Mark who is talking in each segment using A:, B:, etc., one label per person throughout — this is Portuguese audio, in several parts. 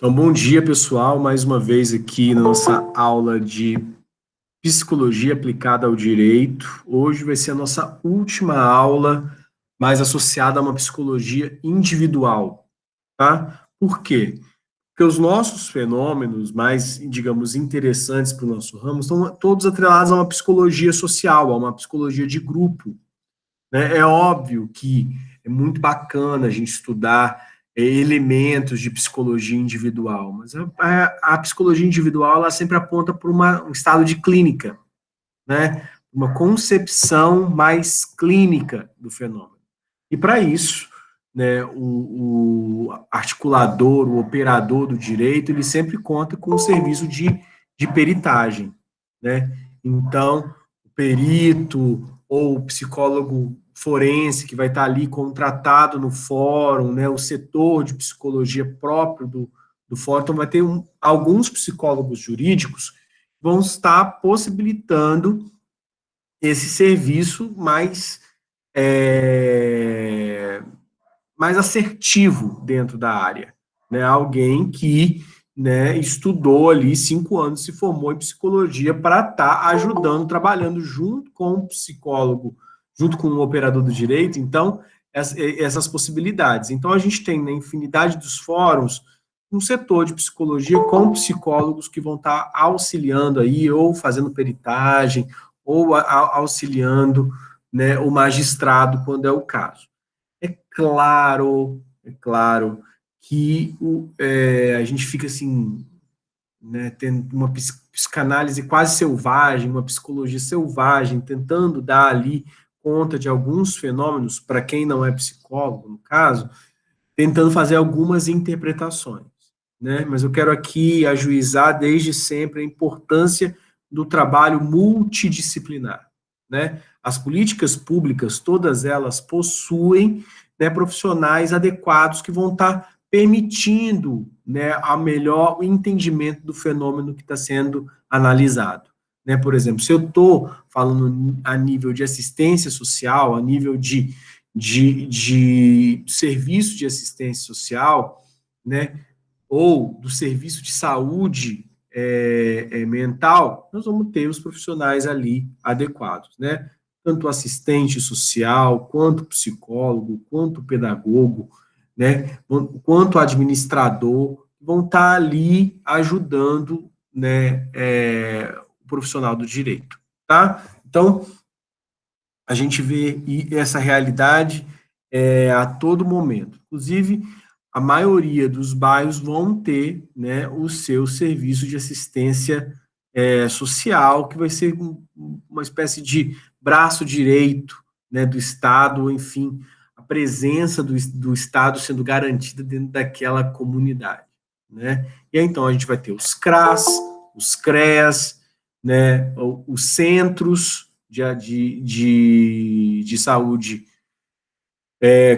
A: Então, bom dia, pessoal. Mais uma vez aqui na nossa aula de Psicologia aplicada ao direito. Hoje vai ser a nossa última aula, mais associada a uma psicologia individual, tá? Por quê? Porque os nossos fenômenos mais, digamos, interessantes para o nosso ramo estão todos atrelados a uma psicologia social, a uma psicologia de grupo, né? É óbvio que é muito bacana a gente estudar elementos de psicologia individual, mas a psicologia individual ela sempre aponta para um estado de clínica, né? Uma concepção mais clínica do fenômeno. E para isso, né, o articulador, o operador do direito, ele sempre conta com um serviço de peritagem, né? Então, o perito ou o psicólogo forense que vai estar ali contratado no fórum, né, o setor de psicologia próprio do fórum, então vai ter alguns psicólogos jurídicos vão estar possibilitando esse serviço mais assertivo dentro da área, né? Alguém que, né, estudou ali 5 anos, se formou em psicologia para estar ajudando, trabalhando junto com o psicólogo, junto com o operador do direito, então, essas possibilidades. Então, a gente tem na infinidade dos fóruns um setor de psicologia com psicólogos que vão estar auxiliando aí, ou fazendo peritagem, ou auxiliando, né, o magistrado, quando é o caso. É claro que a gente fica assim, né, tendo uma psicanálise quase selvagem, uma psicologia selvagem, tentando dar ali conta de alguns fenômenos, para quem não é psicólogo, no caso, tentando fazer algumas interpretações, né? Mas eu quero aqui ajuizar desde sempre a importância do trabalho multidisciplinar, né? As políticas públicas, todas elas possuem, né, profissionais adequados que vão estar permitindo, né, o entendimento do fenômeno que está sendo analisado. Né? Por exemplo, se eu estou falando a nível de assistência social, a nível de serviço de assistência social, né, ou do serviço de saúde mental, nós vamos ter os profissionais ali adequados, né? Tanto assistente social, quanto psicólogo, quanto pedagogo, né? Quanto administrador, vão estar ali ajudando, né, o profissional do direito, tá? Então, a gente vê essa realidade a todo momento. Inclusive, a maioria dos bairros vão ter, né, o seu serviço de assistência social, que vai ser uma espécie de braço direito, né, do Estado, enfim, a presença do Estado sendo garantida dentro daquela comunidade. Né? E aí, então, a gente vai ter os CRAS, os CREAS, né, os centros de saúde,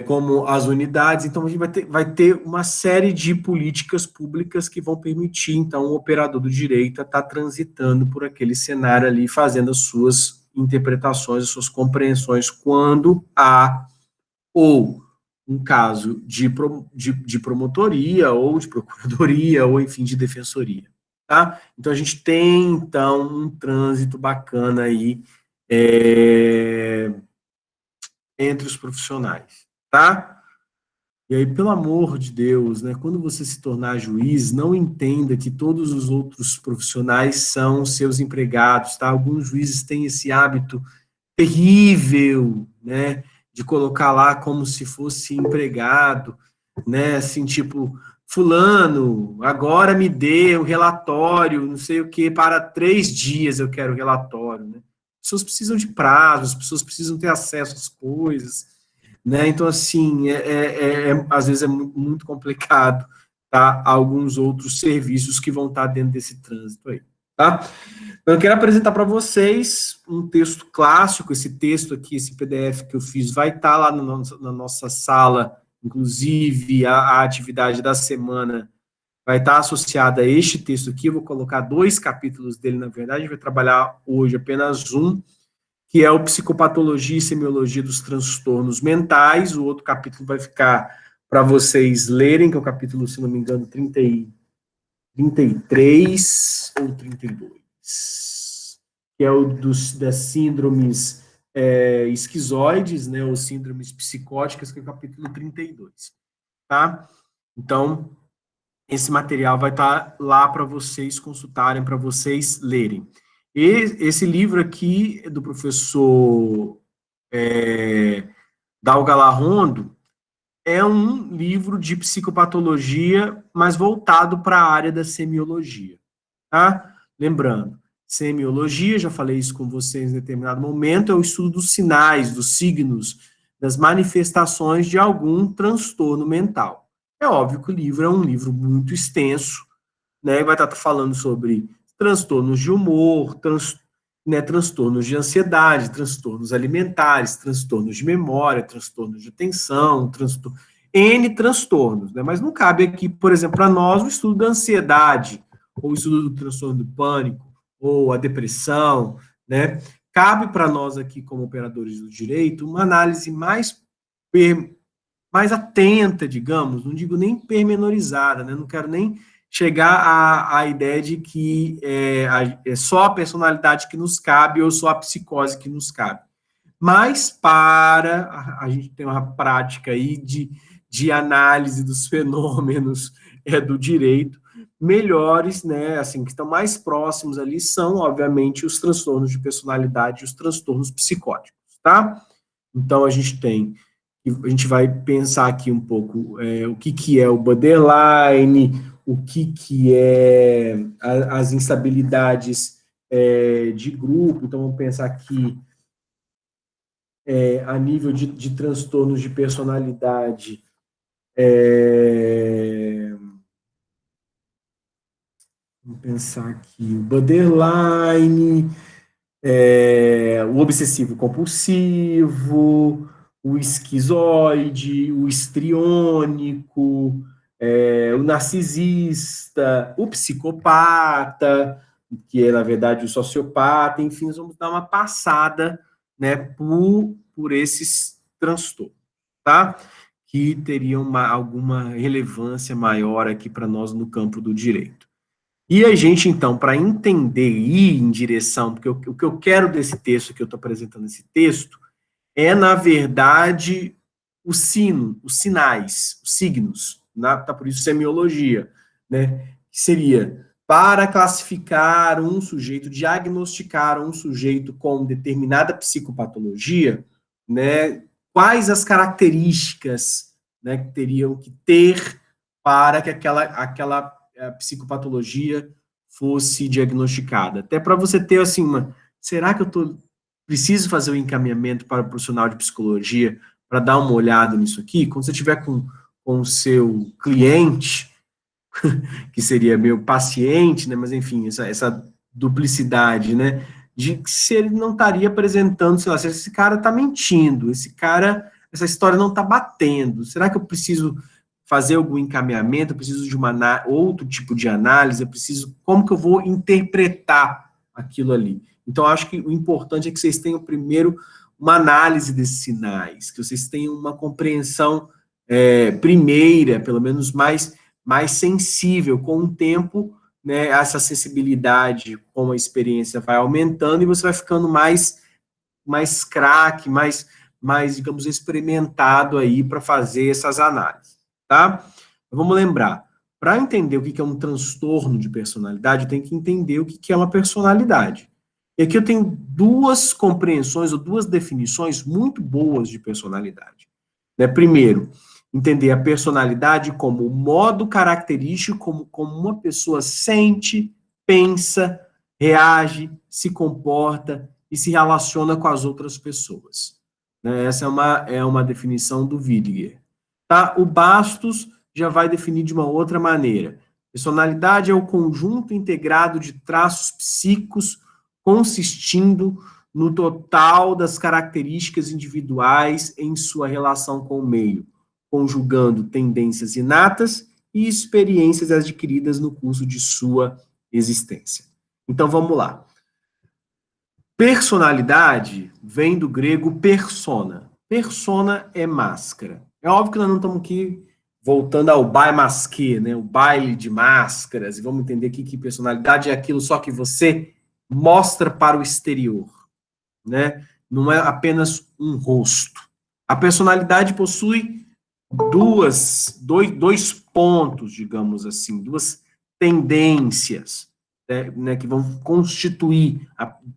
A: como as unidades. Então, a gente vai ter uma série de políticas públicas que vão permitir, então, o operador do direito a estar transitando por aquele cenário ali, fazendo as suas interpretações, as suas compreensões, quando há ou um caso de promotoria, ou de procuradoria, ou, enfim, de defensoria. Tá? Então, a gente tem, então, um trânsito bacana aí entre os profissionais, tá? E aí, pelo amor de Deus, né, quando você se tornar juiz, não entenda que todos os outros profissionais são seus empregados, tá? Alguns juízes têm esse hábito terrível, né, de colocar lá como se fosse empregado, né, assim, tipo, fulano, agora me dê o relatório, não sei o que, para 3 dias eu quero o relatório, né? As pessoas precisam de prazo, as pessoas precisam ter acesso às coisas, né? Então, assim, às vezes é muito complicado, tá? Alguns outros serviços que vão estar dentro desse trânsito aí, tá? Eu quero apresentar para vocês um texto clássico. Esse texto aqui, esse PDF que eu fiz, vai estar lá na nossa sala, inclusive a atividade da semana vai estar associada a este texto aqui. Eu vou colocar 2 capítulos dele, na verdade, a gente vai trabalhar hoje apenas um, que é o Psicopatologia e Semiologia dos Transtornos Mentais. O outro capítulo vai ficar para vocês lerem, que é o capítulo, se não me engano, 33 ou 32, que é o das síndromes esquizoides, né, ou síndromes psicóticas, que é o capítulo 32, tá? Então, esse material vai estar lá para vocês consultarem, para vocês lerem. E esse livro aqui é do professor Dal Galarrondo, é um livro de psicopatologia, mas voltado para a área da semiologia, tá? Lembrando, semiologia, já falei isso com vocês em determinado momento, é o estudo dos sinais, dos signos, das manifestações de algum transtorno mental. É óbvio que o livro é um livro muito extenso, né? Vai estar falando sobre transtornos de humor, transtornos de ansiedade, transtornos alimentares, transtornos de memória, transtornos de atenção, N transtornos, né? Mas não cabe aqui, por exemplo, para nós, o estudo da ansiedade, ou o estudo do transtorno do pânico, ou a depressão, né? Cabe para nós aqui, como operadores do direito, uma análise mais atenta, digamos, não digo nem pormenorizada, né? Não quero nem chegar à ideia de que é só a personalidade que nos cabe ou só a psicose que nos cabe. Mas a gente tem uma prática aí de análise dos fenômenos do direito, melhores, né, assim, que estão mais próximos ali são, obviamente, os transtornos de personalidade e os transtornos psicóticos, tá? Então, a gente vai pensar aqui um pouco o que é o borderline, o que é as instabilidades de grupo. Então, vamos pensar aqui a nível de transtornos de personalidade. Vamos pensar aqui o borderline, o obsessivo compulsivo, o esquizoide, o histriônico, o narcisista, o psicopata, que é, na verdade, o sociopata, enfim, nós vamos dar uma passada, né, por esses transtornos, tá? Que teriam alguma relevância maior aqui para nós no campo do direito. E a gente, então, para entender e ir em direção, porque o que eu quero desse texto, que eu estou apresentando esse texto, é, na verdade, os sinais, os signos, tá por isso semiologia, né? Que seria para classificar um sujeito, diagnosticar um sujeito com determinada psicopatologia, né? Quais as características, né, que teriam que ter para que aquela psicopatologia fosse diagnosticada. Até para você ter assim será que preciso fazer o encaminhamento para o profissional de psicologia para dar uma olhada nisso aqui? Quando você estiver com o seu cliente, que seria meu paciente, né? Mas enfim, essa duplicidade, né? De que se ele não estaria apresentando, sei lá, se esse cara está mentindo, essa história não está batendo. Será que eu preciso fazer algum encaminhamento? Eu preciso de outro tipo de análise? Como que eu vou interpretar aquilo ali? Então, acho que o importante é que vocês tenham primeiro uma análise desses sinais, que vocês tenham uma compreensão primeira, pelo menos mais sensível. Com o tempo, né, essa sensibilidade com a experiência vai aumentando e você vai ficando mais craque, mais, digamos, experimentado aí para fazer essas análises, tá? Vamos lembrar, para entender o que é um transtorno de personalidade, eu tenho que entender o que é uma personalidade. E aqui eu tenho duas compreensões ou duas definições muito boas de personalidade. Né? Primeiro, entender a personalidade como o modo característico, como uma pessoa sente, pensa, reage, se comporta e se relaciona com as outras pessoas. Né? Essa é uma definição do Williger. Tá? O Bastos já vai definir de uma outra maneira. Personalidade é o conjunto integrado de traços psíquicos consistindo no total das características individuais em sua relação com o meio, conjugando tendências inatas e experiências adquiridas no curso de sua existência. Então, vamos lá. Personalidade vem do grego persona. Persona é máscara. É óbvio que nós não estamos aqui voltando ao baile masqué, né? O baile de máscaras, e vamos entender aqui que personalidade é aquilo só que você mostra para o exterior, né? Não é apenas um rosto. A personalidade possui dois pontos, digamos assim, duas tendências, né, que vão constituir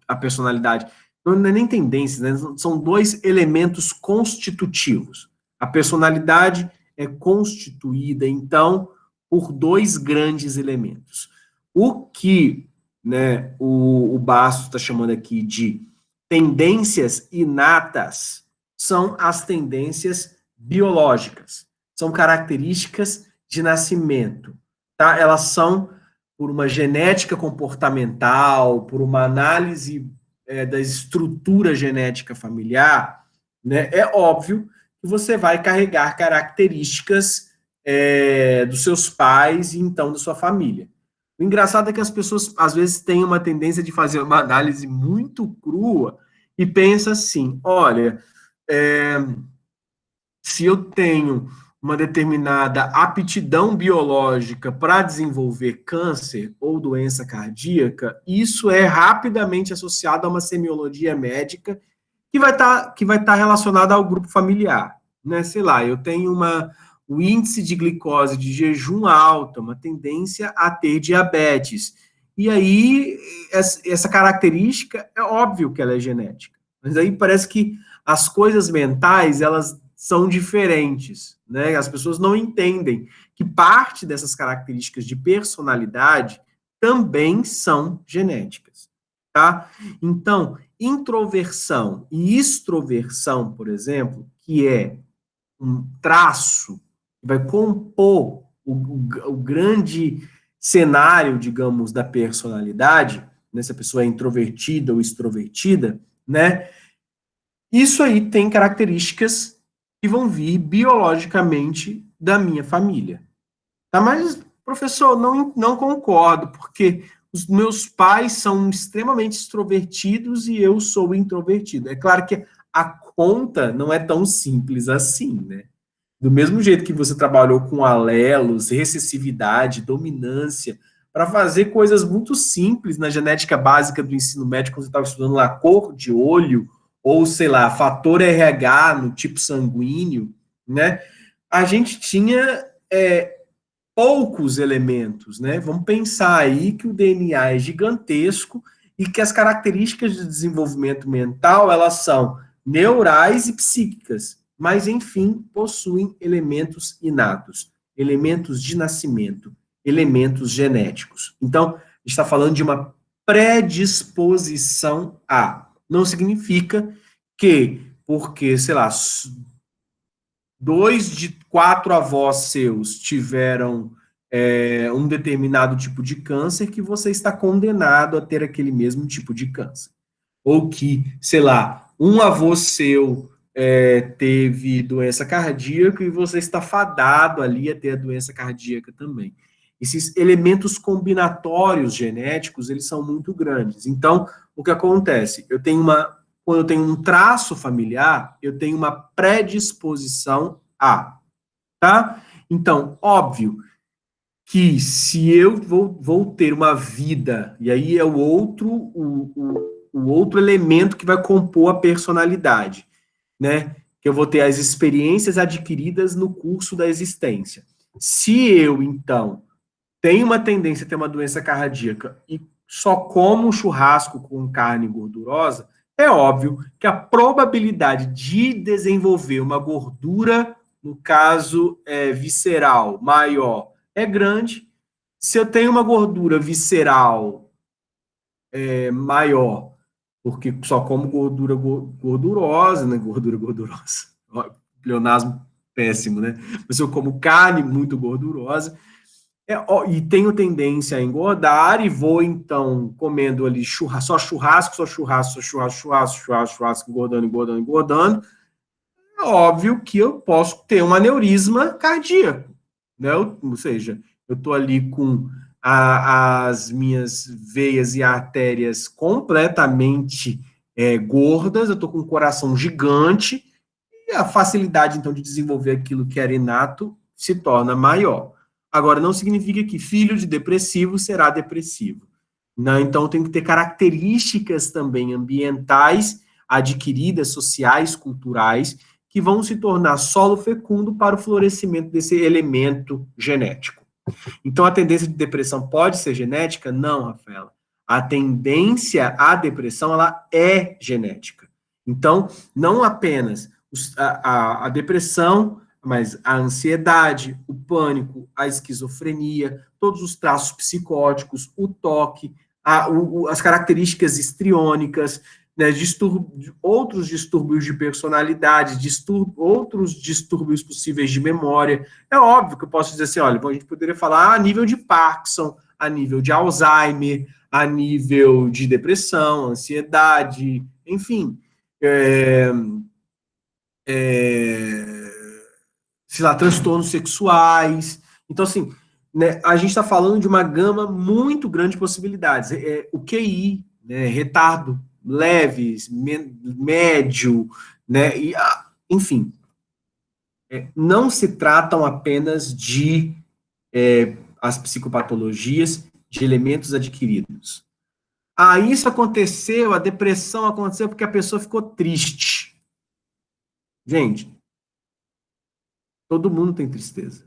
A: a personalidade. Não é nem tendências, né, são dois elementos constitutivos. A personalidade é constituída, então, por dois grandes elementos. O que, né, o Basto está chamando aqui de tendências inatas são as tendências biológicas, são características de nascimento, tá? Elas são por uma genética comportamental, por uma análise da estrutura genética familiar, né? É óbvio que você vai carregar características dos seus pais e então da sua família. O engraçado é que as pessoas às vezes têm uma tendência de fazer uma análise muito crua e pensa assim, olha, se eu tenho uma determinada aptidão biológica para desenvolver câncer ou doença cardíaca, isso é rapidamente associado a uma semiologia médica que vai estar relacionada ao grupo familiar, né? Sei lá, eu tenho o índice de glicose de jejum alta, uma tendência a ter diabetes. E aí, essa característica, é óbvio que ela é genética. Mas aí parece que as coisas mentais, elas são diferentes, né? As pessoas não entendem que parte dessas características de personalidade também são genéticas, tá? Então, introversão e extroversão, por exemplo, que é um traço que vai compor o grande cenário, digamos, da personalidade, né, se a pessoa é introvertida ou extrovertida, né? Isso aí tem características que vão vir biologicamente da minha família. Tá? Mas, professor, não concordo, porque os meus pais são extremamente extrovertidos e eu sou introvertido. É claro que a conta não é tão simples assim, né? Do mesmo jeito que você trabalhou com alelos, recessividade, dominância, para fazer coisas muito simples na genética básica do ensino médio, quando você estava estudando lá cor de olho, ou sei lá, fator RH no tipo sanguíneo, né? A gente tinha poucos elementos, né? Vamos pensar aí que o DNA é gigantesco e que as características de desenvolvimento mental, elas são neurais e psíquicas, mas, enfim, possuem elementos inatos, elementos de nascimento, elementos genéticos. Então, a gente está falando de uma predisposição a. Não significa que, porque, sei lá, 2 de 4 avós seus tiveram um determinado tipo de câncer, que você está condenado a ter aquele mesmo tipo de câncer. Ou que, sei lá, um avô seu teve doença cardíaca e você está fadado ali a ter a doença cardíaca também. Esses elementos combinatórios genéticos, eles são muito grandes. Então, o que acontece? Quando eu tenho um traço familiar, eu tenho uma predisposição a, tá? Então, óbvio que se eu vou ter uma vida, e aí é o outro elemento que vai compor a personalidade, né? Que eu vou ter as experiências adquiridas no curso da existência. Se eu, então, tenho uma tendência a ter uma doença cardíaca e só como churrasco com carne gordurosa, é óbvio que a probabilidade de desenvolver uma gordura, no caso visceral, maior, é grande. Se eu tenho uma gordura visceral maior, porque só como gordura gordurosa, né? Gordura gordurosa. Pleonasmo péssimo, né? Mas eu como carne muito gordurosa, e tenho tendência a engordar e vou, então, comendo ali só churrasco, engordando. É óbvio que eu posso ter um aneurisma cardíaco, né? Ou seja, eu estou ali com as minhas veias e artérias completamente gordas, eu estou com um coração gigante, e a facilidade, então, de desenvolver aquilo que era inato se torna maior. Agora, não significa que filho de depressivo será depressivo. Não, então, tem que ter características também ambientais, adquiridas, sociais, culturais, que vão se tornar solo fecundo para o florescimento desse elemento genético. Então, a tendência de depressão pode ser genética? Não, Rafaela. A tendência à depressão, ela é genética. Então, não apenas a depressão, mas a ansiedade, o pânico, a esquizofrenia, todos os traços psicóticos, o toque, as características histriônicas, né, outros distúrbios de personalidade, outros distúrbios possíveis de memória. É óbvio que eu posso dizer assim, olha, a gente poderia falar a nível de Parkinson, a nível de Alzheimer, a nível de depressão, ansiedade, enfim, sei lá, transtornos sexuais. Então, assim, né, a gente está falando de uma gama muito grande de possibilidades. O QI, né, retardo leves, médio, né, e, enfim, não se tratam apenas de as psicopatologias, de elementos adquiridos. Isso aconteceu, a depressão aconteceu porque a pessoa ficou triste. Gente, todo mundo tem tristeza.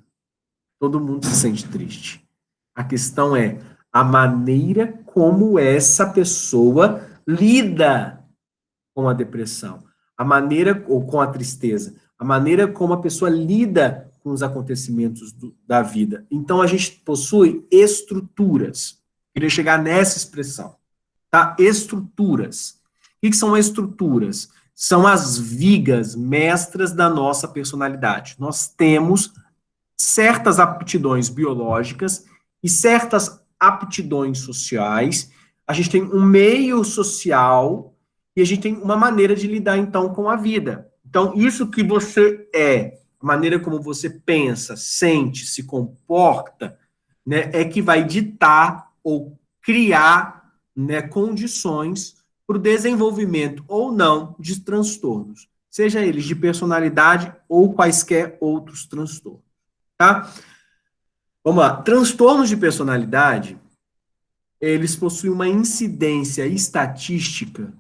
A: Todo mundo se sente triste. A questão é a maneira como essa pessoa lida com a depressão, a maneira, ou com a tristeza, a maneira como a pessoa lida com os acontecimentos da vida. Então, a gente possui estruturas. Queria chegar nessa expressão, tá? Estruturas. O que são estruturas? São as vigas mestras da nossa personalidade. Nós temos certas aptidões biológicas e certas aptidões sociais. A gente tem um meio social e a gente tem uma maneira de lidar, então, com a vida. Então, isso que você a maneira como você pensa, sente, se comporta, né, é que vai ditar ou criar, né, condições para o desenvolvimento ou não de transtornos, seja eles de personalidade ou quaisquer outros transtornos. Tá? Vamos lá. Transtornos de personalidade, eles possuem uma incidência estatística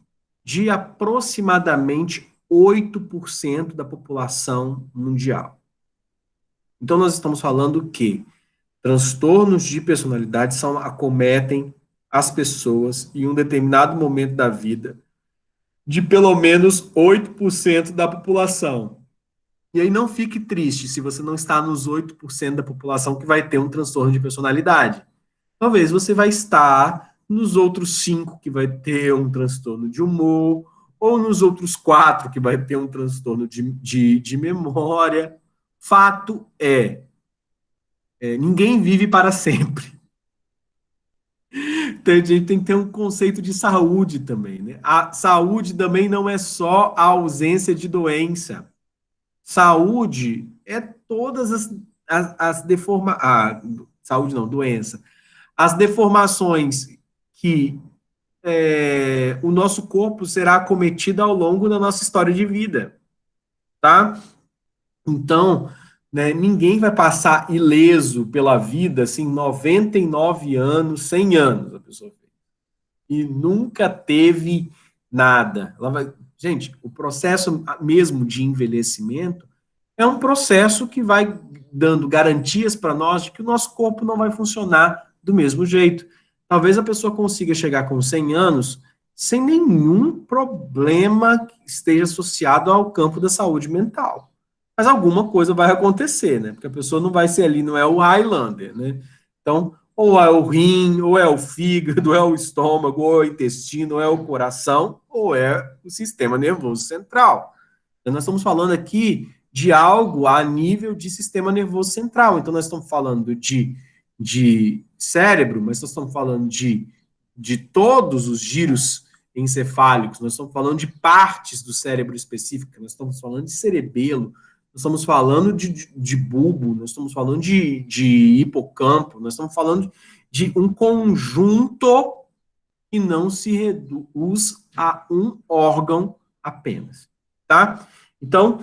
A: de aproximadamente 8% da população mundial. Então, nós estamos falando que transtornos de personalidade acometem as pessoas em um determinado momento da vida de pelo menos 8% da população. E aí não fique triste se você não está nos 8% da população que vai ter um transtorno de personalidade. Talvez você vai estar nos outros 5 que vai ter um transtorno de humor, ou nos outros 4 que vai ter um transtorno de memória. Fato ninguém vive para sempre. Então, a gente tem que ter um conceito de saúde também, né? A saúde também não é só a ausência de doença. Saúde é todas as deformações. Saúde não, doença. As deformações que o nosso corpo será acometido ao longo da nossa história de vida. Tá? Então, né, ninguém vai passar ileso pela vida, assim, 99 anos, 100 anos, a pessoa fez. E nunca teve nada. Gente, o processo mesmo de envelhecimento é um processo que vai dando garantias para nós de que o nosso corpo não vai funcionar do mesmo jeito. Talvez a pessoa consiga chegar com 100 anos sem nenhum problema que esteja associado ao campo da saúde mental. Mas alguma coisa vai acontecer, né? Porque a pessoa não vai ser ali, não é o Highlander, né? Então, ou é o rim, ou é o fígado, ou é o estômago, ou é o intestino, ou é o coração, ou é o sistema nervoso central. Então, nós estamos falando aqui de algo a nível de sistema nervoso central. Então, nós estamos falando de cérebro, mas nós estamos falando de todos os giros encefálicos, nós estamos falando de partes do cérebro específicas, nós estamos falando de cerebelo, nós estamos falando de bulbo, nós estamos falando de hipocampo, nós estamos falando de um conjunto que não se reduz a um órgão apenas, tá? Então,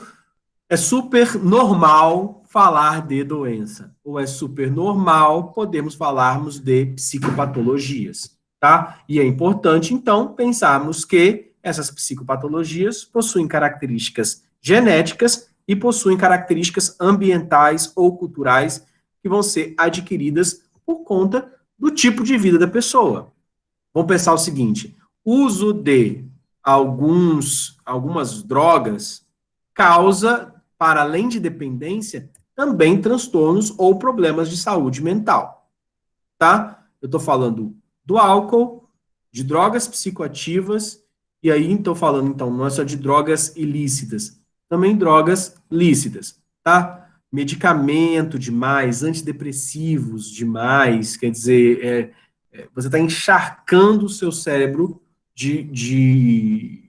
A: é super normal falar de doença. Ou é super normal, podemos falarmos de psicopatologias, tá? E é importante, então, pensarmos que essas psicopatologias possuem características genéticas e possuem características ambientais ou culturais que vão ser adquiridas por conta do tipo de vida da pessoa. Vamos pensar o seguinte: o uso de algumas drogas causa, para além de dependência, também transtornos ou problemas de saúde mental, tá? Eu estou falando do álcool, de drogas psicoativas, e aí estou falando, então, não é só de drogas ilícitas, também drogas lícitas, tá? Medicamento demais, antidepressivos demais, quer dizer, você está encharcando o seu cérebro de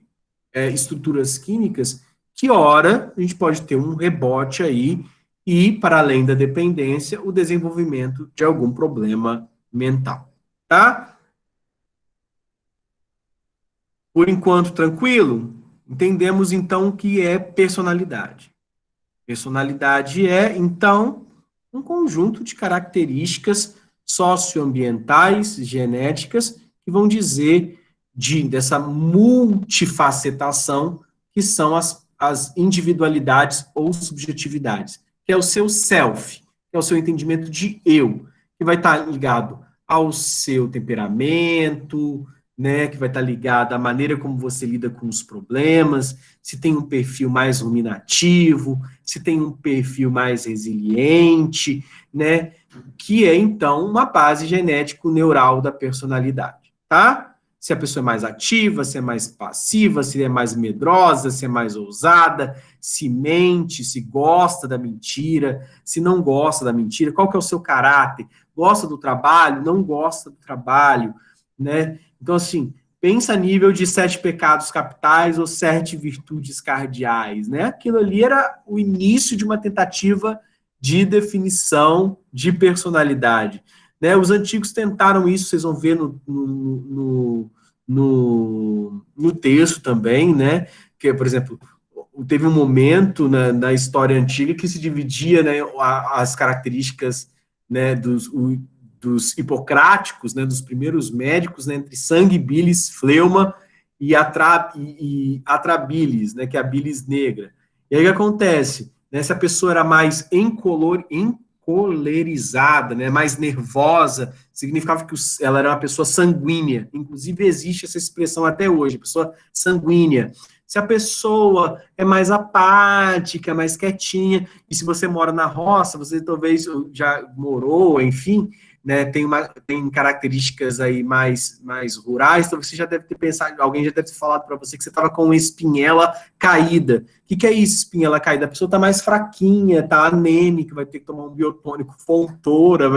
A: estruturas químicas que, ora, a gente pode ter um rebote aí e, para além da dependência, o desenvolvimento de algum problema mental, tá? Por enquanto, tranquilo? Entendemos, então, o que é personalidade. Personalidade é, então, um conjunto de características socioambientais, genéticas, que vão dizer dessa multifacetação que são as individualidades ou subjetividades, que é o seu self, que é o seu entendimento de eu, que vai estar ligado ao seu temperamento, né, que vai estar ligado à maneira como você lida com os problemas, se tem um perfil mais ruminativo, se tem um perfil mais resiliente, né, que é, então, uma base genético-neural da personalidade, tá? Se a pessoa é mais ativa, se é mais passiva, se é mais medrosa, se é mais ousada, se mente, se gosta da mentira, se não gosta da mentira, qual que é o seu caráter? Gosta do trabalho, não gosta do trabalho, né? Então, assim, pensa a nível de 7 pecados capitais ou 7 virtudes cardeais, né? Aquilo ali era o início de uma tentativa de definição de personalidade, né? Os antigos tentaram isso, vocês vão ver no texto também, né? Que, por exemplo, teve um momento na história antiga que se dividia, né, as características, né, dos hipocráticos, né, dos primeiros médicos, né, entre sangue, bilis, fleuma e atrabilis, né, que é a bilis negra. E aí o que acontece? Né, se a pessoa era mais encolerizada, né, mais nervosa, significava que ela era uma pessoa sanguínea. Inclusive existe essa expressão até hoje, pessoa sanguínea. Se a pessoa é mais apática, mais quietinha, e se você mora na roça, você talvez já morou, enfim, né, tem características aí mais rurais, então você já deve ter pensado, alguém já deve ter falado para você que você estava com uma espinhela caída. O que é isso, espinhela caída? A pessoa está mais fraquinha, está anêmica, vai ter que tomar um biotônico Fontoura,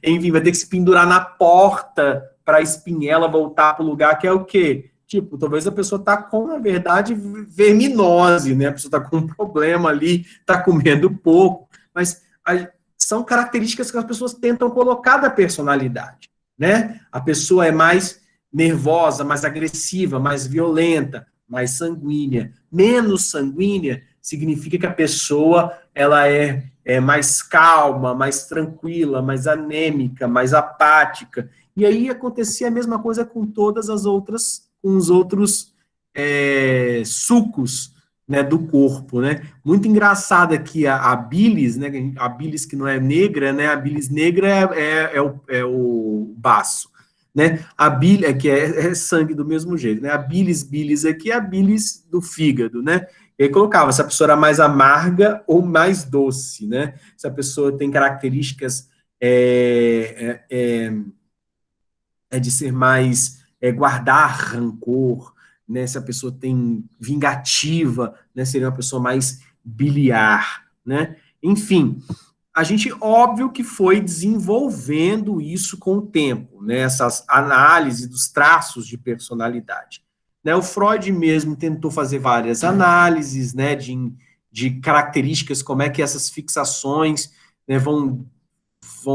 A: enfim, vai ter que se pendurar na porta para a espinhela voltar para o lugar, que é o quê? Tipo, talvez a pessoa está com, na verdade, verminose, né? A pessoa está com um problema ali, está comendo pouco, mas são características que as pessoas tentam colocar da personalidade, né? A pessoa é mais nervosa, mais agressiva, mais violenta, mais sanguínea. Menos sanguínea significa que a pessoa ela é mais calma, mais tranquila, mais anêmica, mais apática. E aí acontecia a mesma coisa com todas as outras, com os outros sucos, né, do corpo, né? Muito engraçada aqui a bilis, né? A bilis que não é negra, né? A bilis negra é o baço, né? A bilis que é sangue do mesmo jeito, né? A bilis aqui é a bilis do fígado, né? E aí colocava se a pessoa era mais amarga ou mais doce, né? Se a pessoa tem características de ser mais guardar rancor, né? Se a pessoa tem vingativa, né? Seria uma pessoa mais biliar, né? Enfim, a gente, óbvio que foi desenvolvendo isso com o tempo, né? Essas análises dos traços de personalidade. Né? O Freud mesmo tentou fazer várias análises, né? De características, como é que essas fixações, né, vão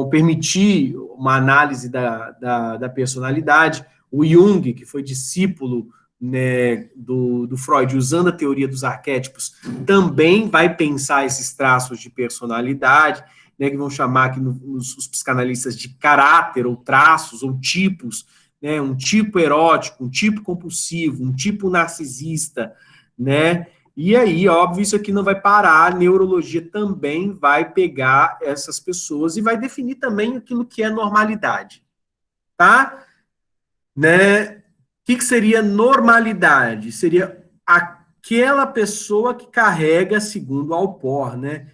A: permitir uma análise da personalidade. O Jung, que foi discípulo né, do Freud, usando a teoria dos arquétipos, também vai pensar esses traços de personalidade, né, que vão chamar aqui os psicanalistas de caráter, ou traços, ou tipos, né, um tipo erótico, um tipo compulsivo, um tipo narcisista, né, e aí, óbvio, isso aqui não vai parar, a neurologia também vai pegar essas pessoas e vai definir também aquilo que é normalidade, tá? Né? O que seria normalidade? Seria aquela pessoa que carrega, segundo Alport, né,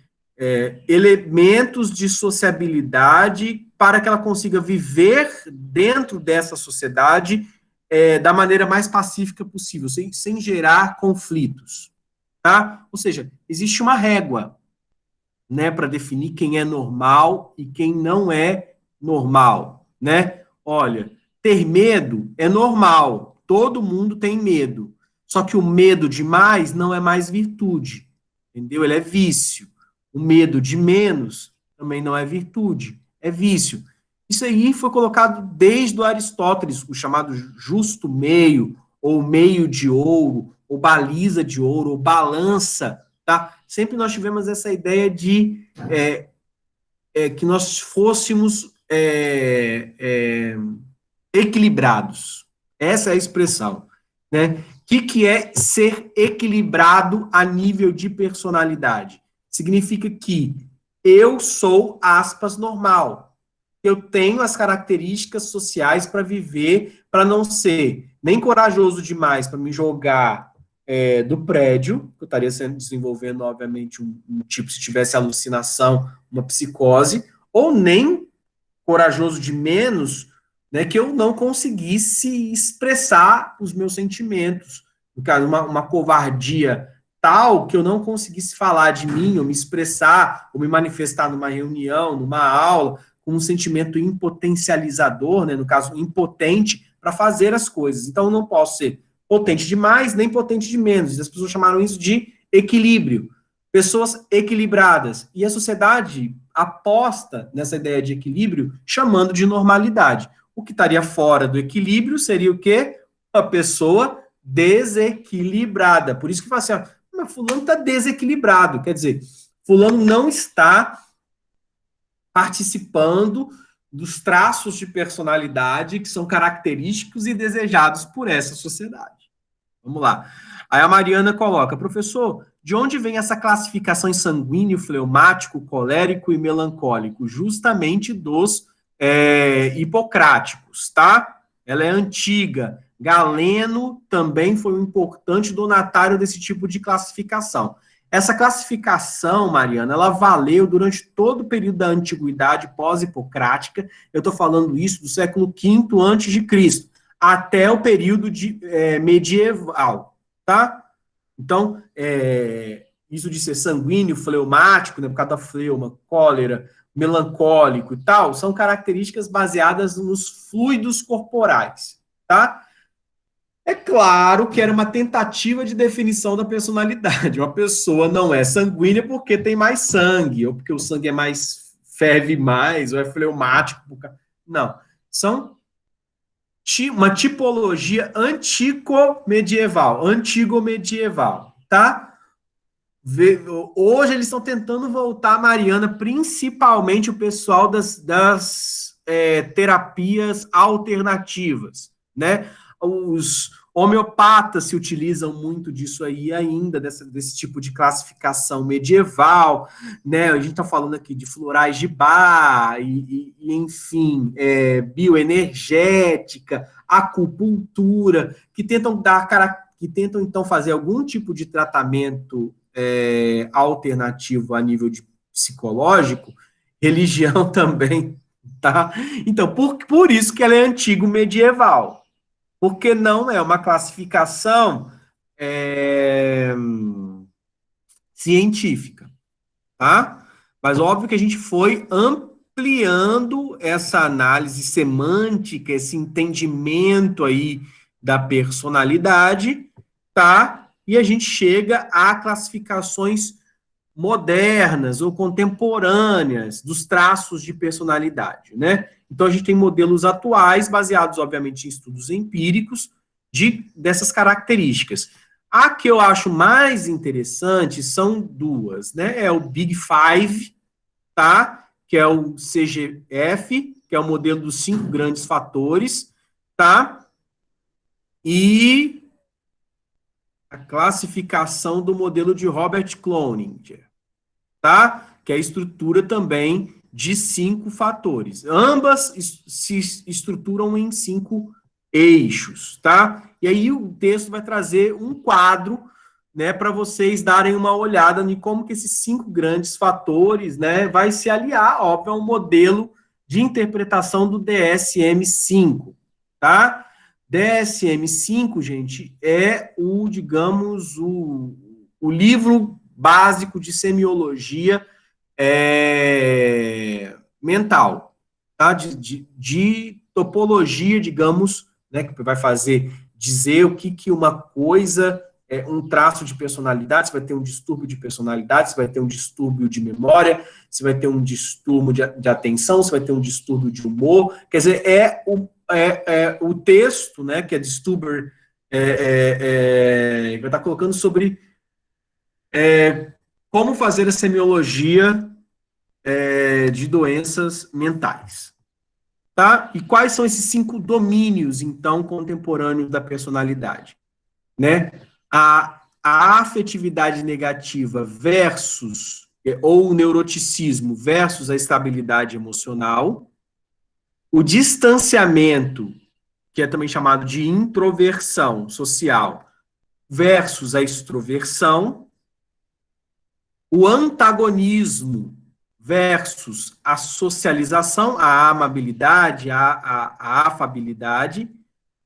A: elementos de sociabilidade para que ela consiga viver dentro dessa sociedade da maneira mais pacífica possível, sem gerar conflitos. Tá? Ou seja, existe uma régua, né, para definir quem é normal e quem não é normal, né? Olha, ter medo é normal, todo mundo tem medo. Só que o medo demais não é mais virtude, entendeu? Ele é vício. O medo de menos também não é virtude, é vício. Isso aí foi colocado desde o Aristóteles, o chamado justo meio, ou meio de ouro, ou baliza de ouro, ou balança, tá? Sempre nós tivemos essa ideia de que nós fôssemos equilibrados. Essa é a expressão, né? O que é ser equilibrado a nível de personalidade? Significa que eu sou, aspas, normal. Eu tenho as características sociais para viver, para não ser nem corajoso demais para me jogar do prédio, que eu estaria desenvolvendo, obviamente, um tipo, se tivesse alucinação, uma psicose, ou nem corajoso de menos, né, que eu não conseguisse expressar os meus sentimentos. No caso, uma covardia tal que eu não conseguisse falar de mim, ou me expressar, ou me manifestar numa reunião, numa aula, com um sentimento impotencializador, né, no caso, impotente, para fazer as coisas. Então, eu não posso ser potente demais, nem potente de menos. As pessoas chamaram isso de equilíbrio. Pessoas equilibradas. E a sociedade aposta nessa ideia de equilíbrio, chamando de normalidade. O que estaria fora do equilíbrio seria o quê? A pessoa desequilibrada. Por isso que fala assim, ó, mas fulano está desequilibrado. Quer dizer, fulano não está participando dos traços de personalidade que são característicos e desejados por essa sociedade. Vamos lá. Aí a Mariana coloca, professor, de onde vem essa classificação em sanguíneo, fleumático, colérico e melancólico? Justamente dos hipocráticos, tá? Ela é antiga. Galeno também foi um importante donatário desse tipo de classificação. Essa classificação, Mariana, ela valeu durante todo o período da antiguidade pós-hipocrática. Eu estou falando isso do século V antes de Cristo, até o período medieval, tá? Então, isso de ser sanguíneo, fleumático, né, por causa da fleuma, cólera, melancólico e tal, são características baseadas nos fluidos corporais, tá? É claro que era uma tentativa de definição da personalidade. Uma pessoa não é sanguínea porque tem mais sangue, ou porque o sangue é mais, ferve mais, ou é fleumático. Não. São uma tipologia antigo-medieval, tá? Hoje eles estão tentando voltar, Mariana, principalmente o pessoal das terapias alternativas, né? Os homeopatas se utilizam muito disso aí ainda, desse tipo de classificação medieval, né? A gente está falando aqui de florais de Bach, enfim, bioenergética, acupuntura, que tentam então fazer algum tipo de tratamento alternativo a nível de psicológico, religião também, tá? Então, por isso que ela é antigo medieval, porque não é uma classificação científica, tá? Mas óbvio que a gente foi ampliando essa análise semântica, esse entendimento aí da personalidade, tá? E a gente chega a classificações modernas ou contemporâneas dos traços de personalidade, né? Então a gente tem modelos atuais baseados, obviamente, em estudos empíricos, dessas características. A que eu acho mais interessante são duas, né? É o Big Five, tá? Que é o CGF, que é o modelo dos 5 grandes fatores, tá? E a classificação do modelo de Robert Cloninger, tá? Que é a estrutura também de 5 fatores. Ambas se estruturam em 5 eixos, tá? E aí o texto vai trazer um quadro, né, para vocês darem uma olhada em como que esses 5 grandes fatores, né, vai se aliar, óbvio, ao modelo de interpretação do DSM-5, tá? DSM-5, gente, é o, digamos, o livro básico de semiologia mental, tá? De topologia, digamos, né, que vai dizer o que uma coisa é um traço de personalidade, você vai ter um distúrbio de personalidade, você vai ter um distúrbio de memória, você vai ter um distúrbio de atenção, você vai ter um distúrbio de humor, quer dizer, o texto, né, que é Disturber, vai estar colocando sobre como fazer a semiologia de doenças mentais. Tá? E quais são esses 5 domínios, então, contemporâneos da personalidade? Né? A afetividade negativa versus, ou o neuroticismo versus a estabilidade emocional, o distanciamento, que é também chamado de introversão social, versus a extroversão, o antagonismo versus a socialização, a amabilidade, a afabilidade,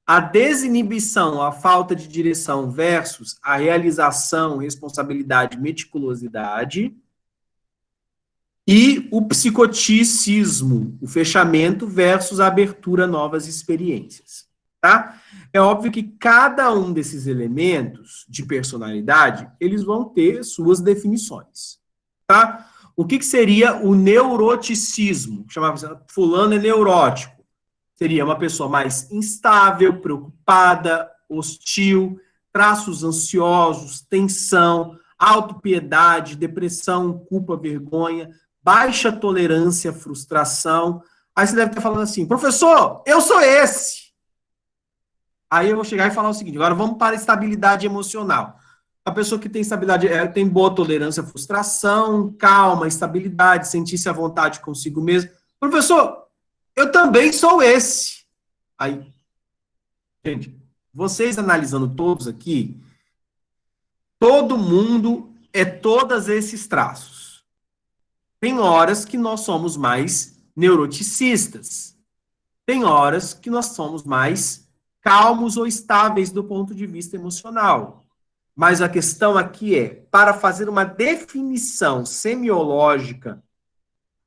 A: a desinibição, a falta de direção versus a realização, responsabilidade, meticulosidade, e o psicoticismo, o fechamento versus a abertura a novas experiências, tá? É óbvio que cada um desses elementos de personalidade, eles vão ter suas definições, tá? O que seria o neuroticismo? Chamava fulano é neurótico. Seria uma pessoa mais instável, preocupada, hostil, traços ansiosos, tensão, autopiedade, depressão, culpa, vergonha, baixa tolerância, frustração. Aí você deve estar falando assim, professor, eu sou esse. Aí eu vou chegar e falar o seguinte, agora vamos para a estabilidade emocional. A pessoa que tem estabilidade, tem boa tolerância à frustração, calma, estabilidade, sentir-se à vontade consigo mesmo. Professor, eu também sou esse. Aí, gente, vocês analisando todos aqui, todo mundo é todos esses traços. Tem horas que nós somos mais neuroticistas. Tem horas que nós somos mais calmos ou estáveis do ponto de vista emocional. Mas a questão aqui é, para fazer uma definição semiológica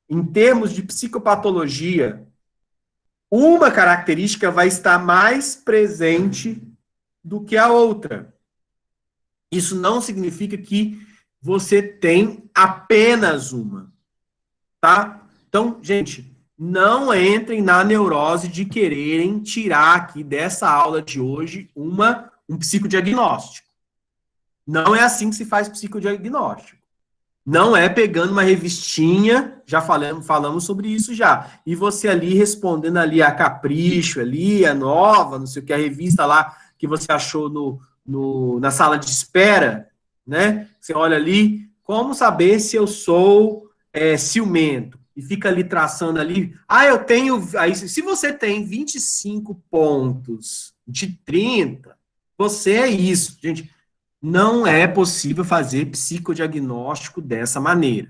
A: em termos de psicopatologia, uma característica vai estar mais presente do que a outra. Isso não significa que você tem apenas uma, tá? Então, gente, não entrem na neurose de quererem tirar aqui dessa aula de hoje um psicodiagnóstico. Não é assim que se faz psicodiagnóstico. Não é pegando uma revistinha, já falamos sobre isso já, e você ali respondendo ali a Capricho, ali, a Nova, não sei o que, a revista lá que você achou na sala de espera, né? Você olha ali, como saber se eu sou ciumento? E fica ali traçando ali, eu tenho, aí, se você tem 25 pontos de 30, você é isso, gente. Não é possível fazer psicodiagnóstico dessa maneira.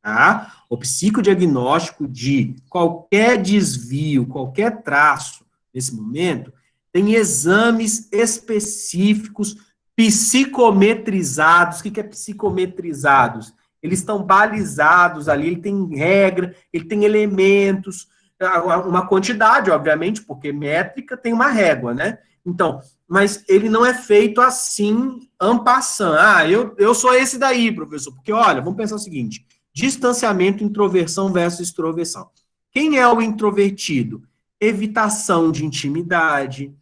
A: Tá? O psicodiagnóstico de qualquer desvio, qualquer traço, nesse momento, tem exames específicos psicometrizados. O que é psicometrizados? Eles estão balizados ali, ele tem regra, ele tem elementos, uma quantidade, obviamente, porque métrica tem uma régua, né? Então, mas ele não é feito assim, en passant. Eu sou esse daí, professor. Porque, olha, vamos pensar o seguinte, distanciamento, introversão versus extroversão. Quem é o introvertido? Evitação de intimidade,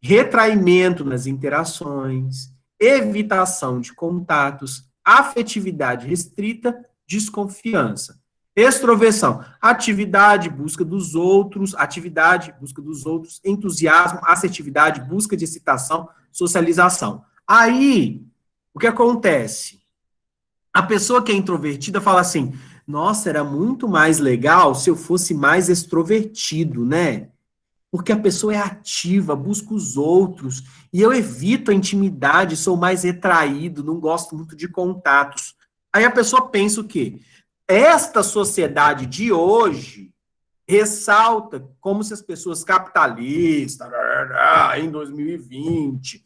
A: retraimento nas interações, evitação de contatos, afetividade restrita, desconfiança. Extroversão, atividade, busca dos outros, entusiasmo, assertividade, busca de excitação, socialização. Aí, o que acontece? A pessoa que é introvertida fala assim, nossa, era muito mais legal se eu fosse mais extrovertido, né? Porque a pessoa é ativa, busca os outros, e eu evito a intimidade, sou mais retraído, não gosto muito de contatos. Aí a pessoa pensa o quê? Esta sociedade de hoje ressalta como se as pessoas capitalistas, em 2020,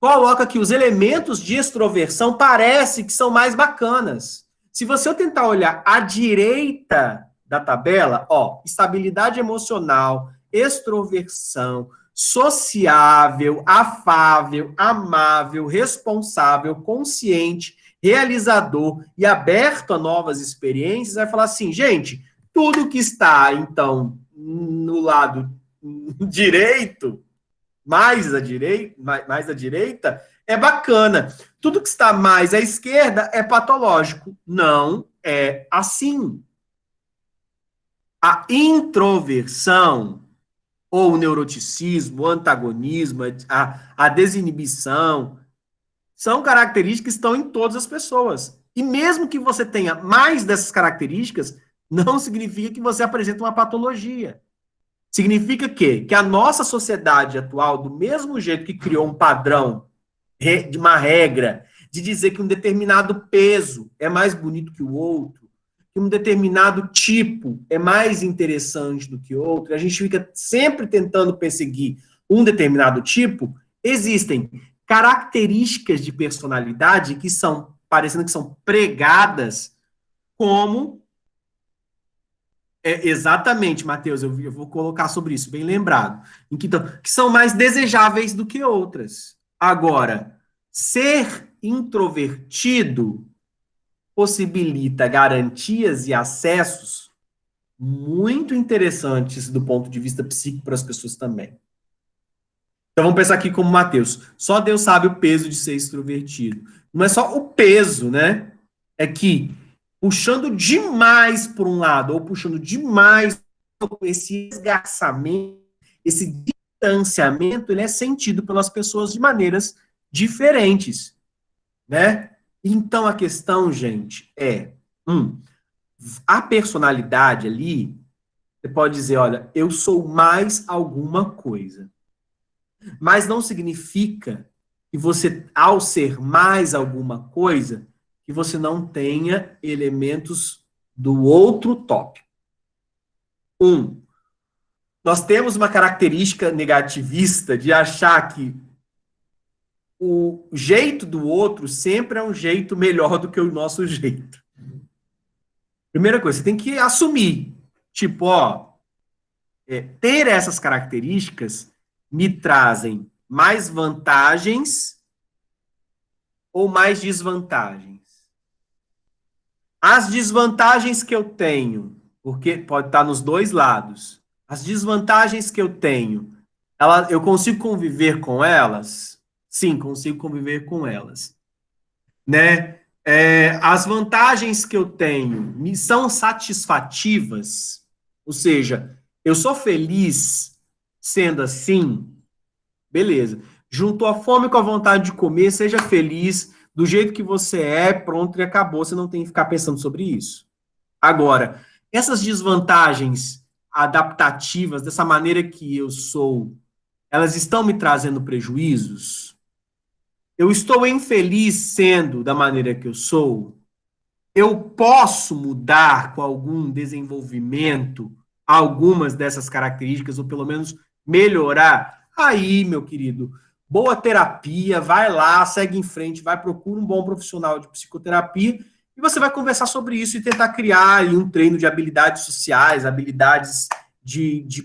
A: coloca que os elementos de extroversão parece que são mais bacanas. Se você tentar olhar à direita da tabela, ó, estabilidade emocional, extroversão, sociável, afável, amável, responsável, consciente, realizador e aberto a novas experiências, vai falar assim, gente, tudo que está, então, no lado direito, mais à direita, é bacana. Tudo que está mais à esquerda é patológico. Não é assim. A introversão, ou o neuroticismo, o antagonismo, a desinibição, são características que estão em todas as pessoas. E mesmo que você tenha mais dessas características, não significa que você apresenta uma patologia. Significa que a nossa sociedade atual, do mesmo jeito que criou um padrão, de uma regra, de dizer que um determinado peso é mais bonito que o outro, que um determinado tipo é mais interessante do que outro, a gente fica sempre tentando perseguir um determinado tipo, existem características de personalidade que são, parecendo que são pregadas como exatamente, Matheus, eu vou colocar sobre isso, bem lembrado. Então, que são mais desejáveis do que outras. Agora, ser introvertido possibilita garantias e acessos muito interessantes do ponto de vista psíquico para as pessoas também. Então vamos pensar aqui como Matheus. Só Deus sabe o peso de ser extrovertido. Não é só o peso, né? É que puxando demais por um lado ou puxando demais esse esgarçamento, esse distanciamento, ele é sentido pelas pessoas de maneiras diferentes, né? Então a questão, gente, é a personalidade ali, você pode dizer, olha, eu sou mais alguma coisa. Mas não significa que você, ao ser mais alguma coisa, que você não tenha elementos do outro tópico. Nós temos uma característica negativista de achar que o jeito do outro sempre é um jeito melhor do que o nosso jeito. Primeira coisa, você tem que assumir. Tipo, ó, ter essas características me trazem mais vantagens ou mais desvantagens? As desvantagens que eu tenho, porque pode estar nos dois lados, as desvantagens que eu tenho, eu consigo conviver com elas? Sim, consigo conviver com elas. Né? As vantagens que eu tenho me são satisfativas? Ou seja, eu sou feliz sendo assim? Beleza. Juntou a fome com a vontade de comer, seja feliz do jeito que você é, pronto e acabou. Você não tem que ficar pensando sobre isso. Agora, essas desvantagens adaptativas, dessa maneira que eu sou, elas estão me trazendo prejuízos? Eu estou infeliz sendo da maneira que eu sou? Eu posso mudar com algum desenvolvimento algumas dessas características, ou pelo menos melhorar? Aí, meu querido, boa terapia, vai lá, segue em frente, vai, procura um bom profissional de psicoterapia e você vai conversar sobre isso e tentar criar aí um treino de habilidades sociais, habilidades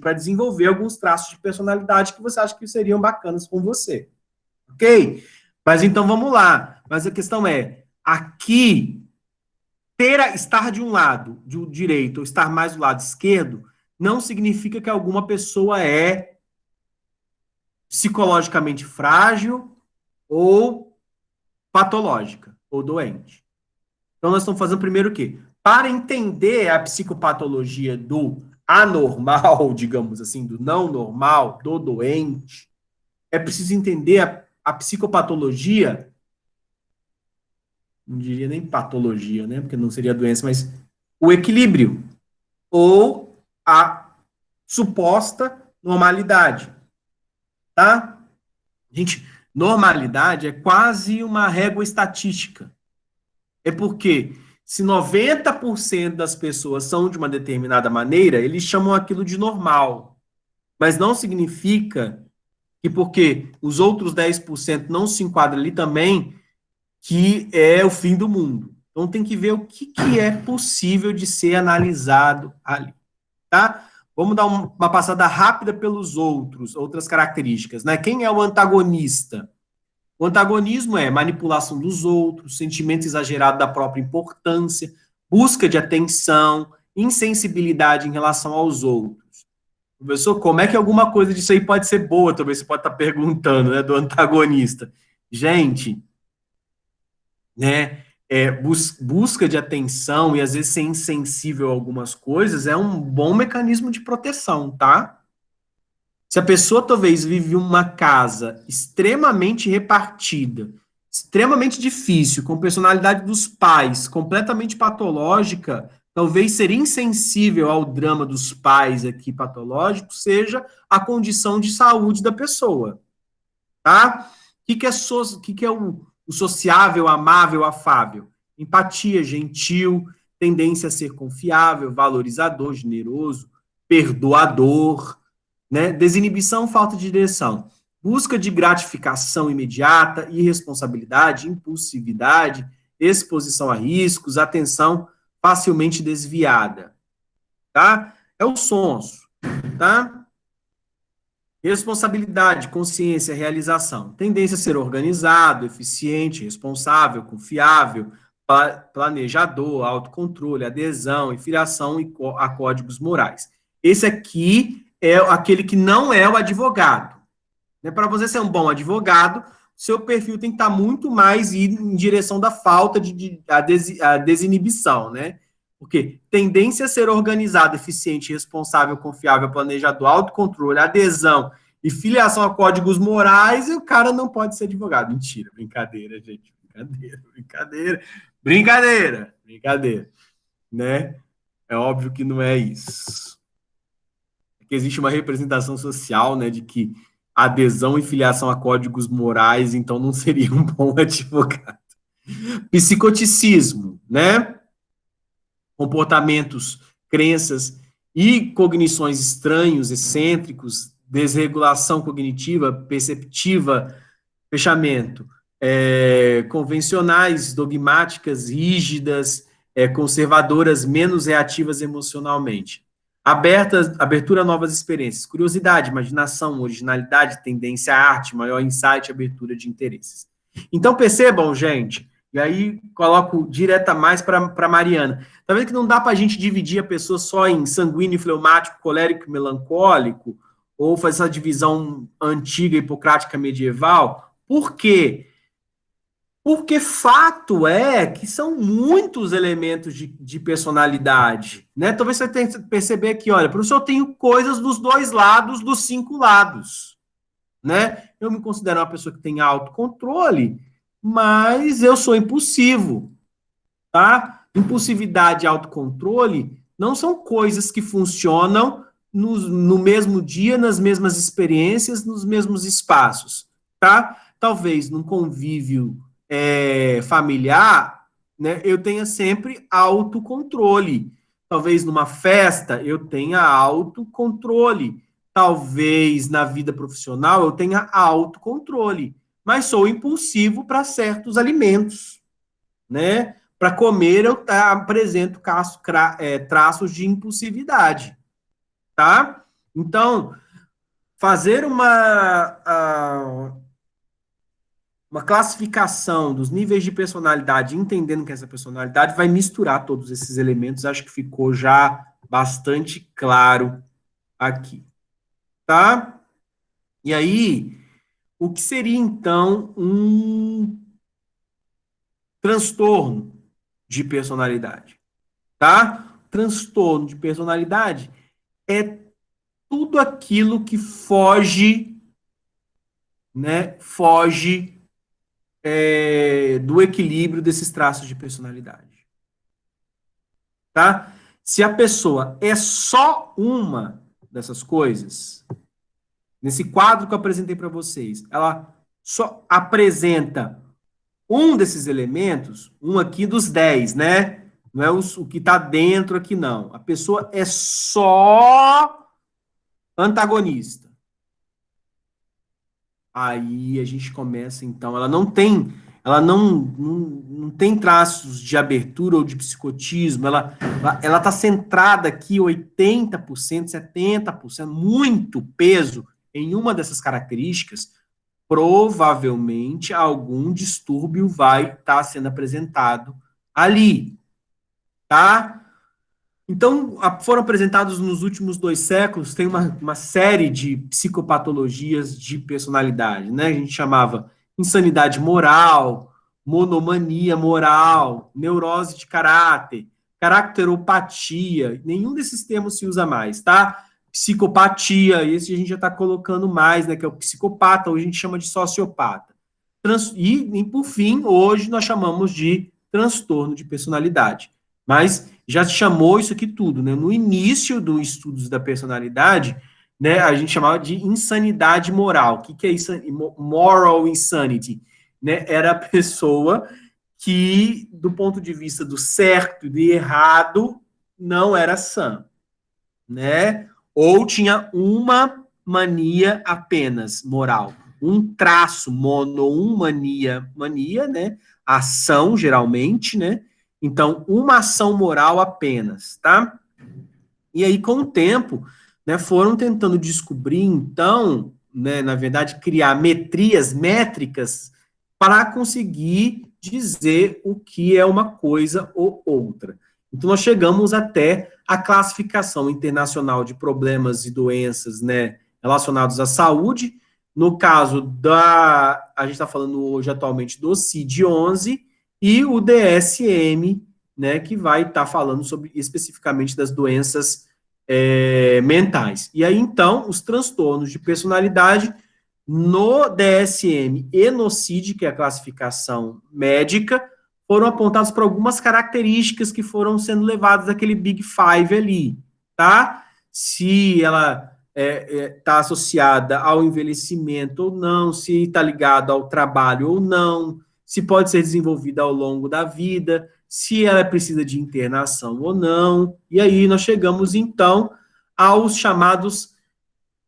A: para desenvolver alguns traços de personalidade que você acha que seriam bacanas com você. Ok? Mas então vamos lá. Mas a questão é, aqui estar de um lado, do direito, ou estar mais do lado esquerdo, não significa que alguma pessoa é psicologicamente frágil ou patológica, ou doente. Então, nós estamos fazendo primeiro o quê? Para entender a psicopatologia do anormal, digamos assim, do não normal, do doente, é preciso entender a psicopatologia, não diria nem patologia, né? Porque não seria doença, mas o equilíbrio ou a suposta normalidade, tá? Gente, normalidade é quase uma régua estatística. É porque se 90% das pessoas são de uma determinada maneira, eles chamam aquilo de normal. Mas não significa que porque os outros 10% não se enquadram ali também, que é o fim do mundo. Então tem que ver o que é possível de ser analisado ali, tá? Vamos dar uma passada rápida pelos outras características, né? Quem é o antagonista? O antagonismo é manipulação dos outros, sentimento exagerado da própria importância, busca de atenção, insensibilidade em relação aos outros. Professor, como é que alguma coisa disso aí pode ser boa? Talvez você pode estar perguntando, né, do antagonista. Gente, né, busca de atenção e às vezes ser insensível a algumas coisas é um bom mecanismo de proteção, tá? Se a pessoa talvez vive uma casa extremamente repartida, extremamente difícil, com personalidade dos pais completamente patológica, talvez ser insensível ao drama dos pais aqui patológicos seja a condição de saúde da pessoa, tá? O que é o sociável, amável, afável? Empatia, gentil, tendência a ser confiável, valorizador, generoso, perdoador, né? Desinibição, falta de direção. Busca de gratificação imediata, irresponsabilidade, impulsividade, exposição a riscos, atenção facilmente desviada, tá? É o sonso, tá? Responsabilidade, consciência, realização. Tendência a ser organizado, eficiente, responsável, confiável, planejador, autocontrole, adesão e filiação a códigos morais. Esse aqui é aquele que não é o advogado. Né? Para você ser um bom advogado, seu perfil tem que estar muito mais em direção da falta a desinibição, né? Porque tendência a ser organizado, eficiente, responsável, confiável, planejador, autocontrole, adesão e filiação a códigos morais, e o cara não pode ser advogado. Mentira, brincadeira, gente. Brincadeira, né? É óbvio que não é isso. É que existe uma representação social, né, de que adesão e filiação a códigos morais, então não seria um bom advogado. Psicoticismo, né? Comportamentos, crenças e cognições estranhos, excêntricos, desregulação cognitiva, perceptiva, fechamento, convencionais, dogmáticas, rígidas, conservadoras, menos reativas emocionalmente. Abertura a novas experiências, curiosidade, imaginação, originalidade, tendência à arte, maior insight, abertura de interesses. Então, percebam, gente, e aí coloco direta mais para Mariana. Tá vendo que não dá para a gente dividir a pessoa só em sanguíneo, fleumático, colérico, melancólico, ou fazer essa divisão antiga, hipocrática, medieval? Por quê? Porque fato é que são muitos elementos de personalidade, né? Talvez você tenha que perceber que, olha, professor, eu tenho coisas dos dois lados, dos 5 lados, né? Eu me considero uma pessoa que tem autocontrole, mas eu sou impulsivo, tá? Impulsividade e autocontrole não são coisas que funcionam no mesmo dia, nas mesmas experiências, nos mesmos espaços, tá? Talvez num convívio familiar, né, eu tenha sempre autocontrole. Talvez numa festa eu tenha autocontrole. Talvez na vida profissional eu tenha autocontrole. Mas sou impulsivo para certos alimentos, né? Para comer, eu apresento traços de impulsividade, tá? Então, fazer uma classificação dos níveis de personalidade, entendendo que essa personalidade vai misturar todos esses elementos, acho que ficou já bastante claro aqui, tá? E aí, o que seria, então, um transtorno de personalidade? Tá? Transtorno de personalidade é tudo aquilo que foge, né? Foge do equilíbrio desses traços de personalidade. Tá? Se a pessoa é só uma dessas coisas, nesse quadro que eu apresentei para vocês, ela só apresenta um desses elementos, um aqui dos 10, né? Não é o que está dentro aqui, não. A pessoa é só antagonista. Aí a gente começa, então, ela não tem traços de abertura ou de psicotismo, ela está centrada aqui 80%, 70%, muito peso em uma dessas características, provavelmente algum distúrbio vai estar sendo apresentado ali, tá? Então, foram apresentados nos últimos 2 séculos, tem uma série de psicopatologias de personalidade, né? A gente chamava insanidade moral, monomania moral, neurose de caráter, caracteropatia, nenhum desses termos se usa mais, tá? Psicopatia, esse a gente já está colocando mais, né? Que é o psicopata, hoje a gente chama de sociopata. E, por fim, hoje nós chamamos de transtorno de personalidade. Mas já chamou isso aqui tudo, né? No início dos estudos da personalidade, né, a gente chamava de insanidade moral. O que é isso? Moral insanity, né? Era a pessoa que, do ponto de vista do certo e do errado, não era sã, né? Ou tinha uma mania apenas moral, um traço, mania, né? Ação, geralmente, né? Então, uma ação moral apenas, tá? E aí, com o tempo, né, foram tentando descobrir, então, né, na verdade, criar métricas para conseguir dizer o que é uma coisa ou outra. Então, nós chegamos até a classificação internacional de problemas e doenças, né, relacionados à saúde. No caso a gente está falando hoje atualmente do CID-11 e o DSM, né, que vai estar falando sobre especificamente das doenças mentais. E aí, então, os transtornos de personalidade no DSM e no CID, que é a classificação médica, foram apontados para algumas características que foram sendo levadas daquele Big Five ali, tá? Se ela está associada ao envelhecimento ou não, se está ligada ao trabalho ou não, se pode ser desenvolvida ao longo da vida, se ela precisa de internação ou não. E aí nós chegamos, então, aos chamados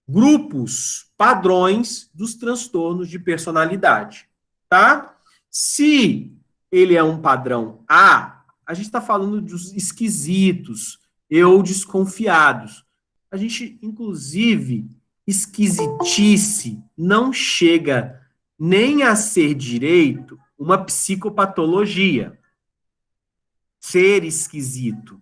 A: grupos, padrões dos transtornos de personalidade, tá? Se ele é um padrão A gente está falando dos esquisitos ou desconfiados. A gente, inclusive, esquisitice não chega nem a ser direito uma psicopatologia. Ser esquisito,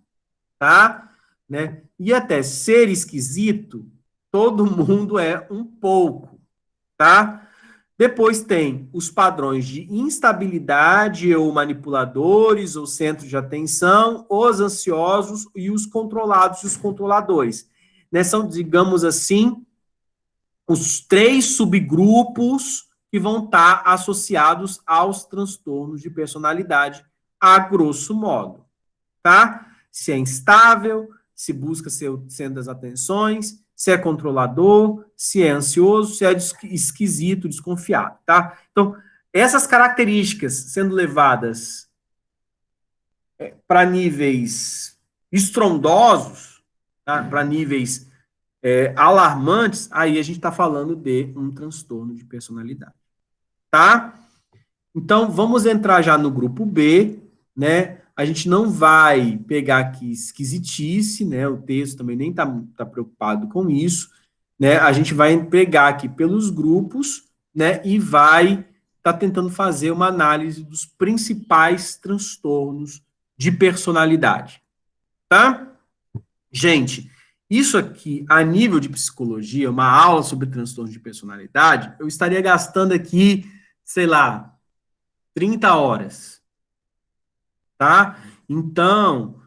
A: tá? Né? E até ser esquisito, todo mundo é um pouco, tá? Depois tem os padrões de instabilidade ou manipuladores ou centros de atenção, os ansiosos e os controlados e os controladores. Né? São, digamos assim, os 3 subgrupos que vão estar associados aos transtornos de personalidade, a grosso modo, tá? Se é instável, se busca ser o centro das atenções, se é controlador, se é ansioso, se é esquisito, desconfiado, tá? Então, essas características sendo levadas para níveis estrondosos, tá? Para níveis alarmantes, aí a gente está falando de um transtorno de personalidade, tá? Então, vamos entrar já no grupo B, né? A gente não vai pegar aqui esquisitice, né? O texto também nem tá preocupado com isso, né? A gente vai pegar aqui pelos grupos, né? E vai estar tentando fazer uma análise dos principais transtornos de personalidade, tá? Gente, Isso aqui, a nível de psicologia, uma aula sobre transtorno de personalidade, eu estaria gastando aqui, sei lá, 30 horas, tá? Então,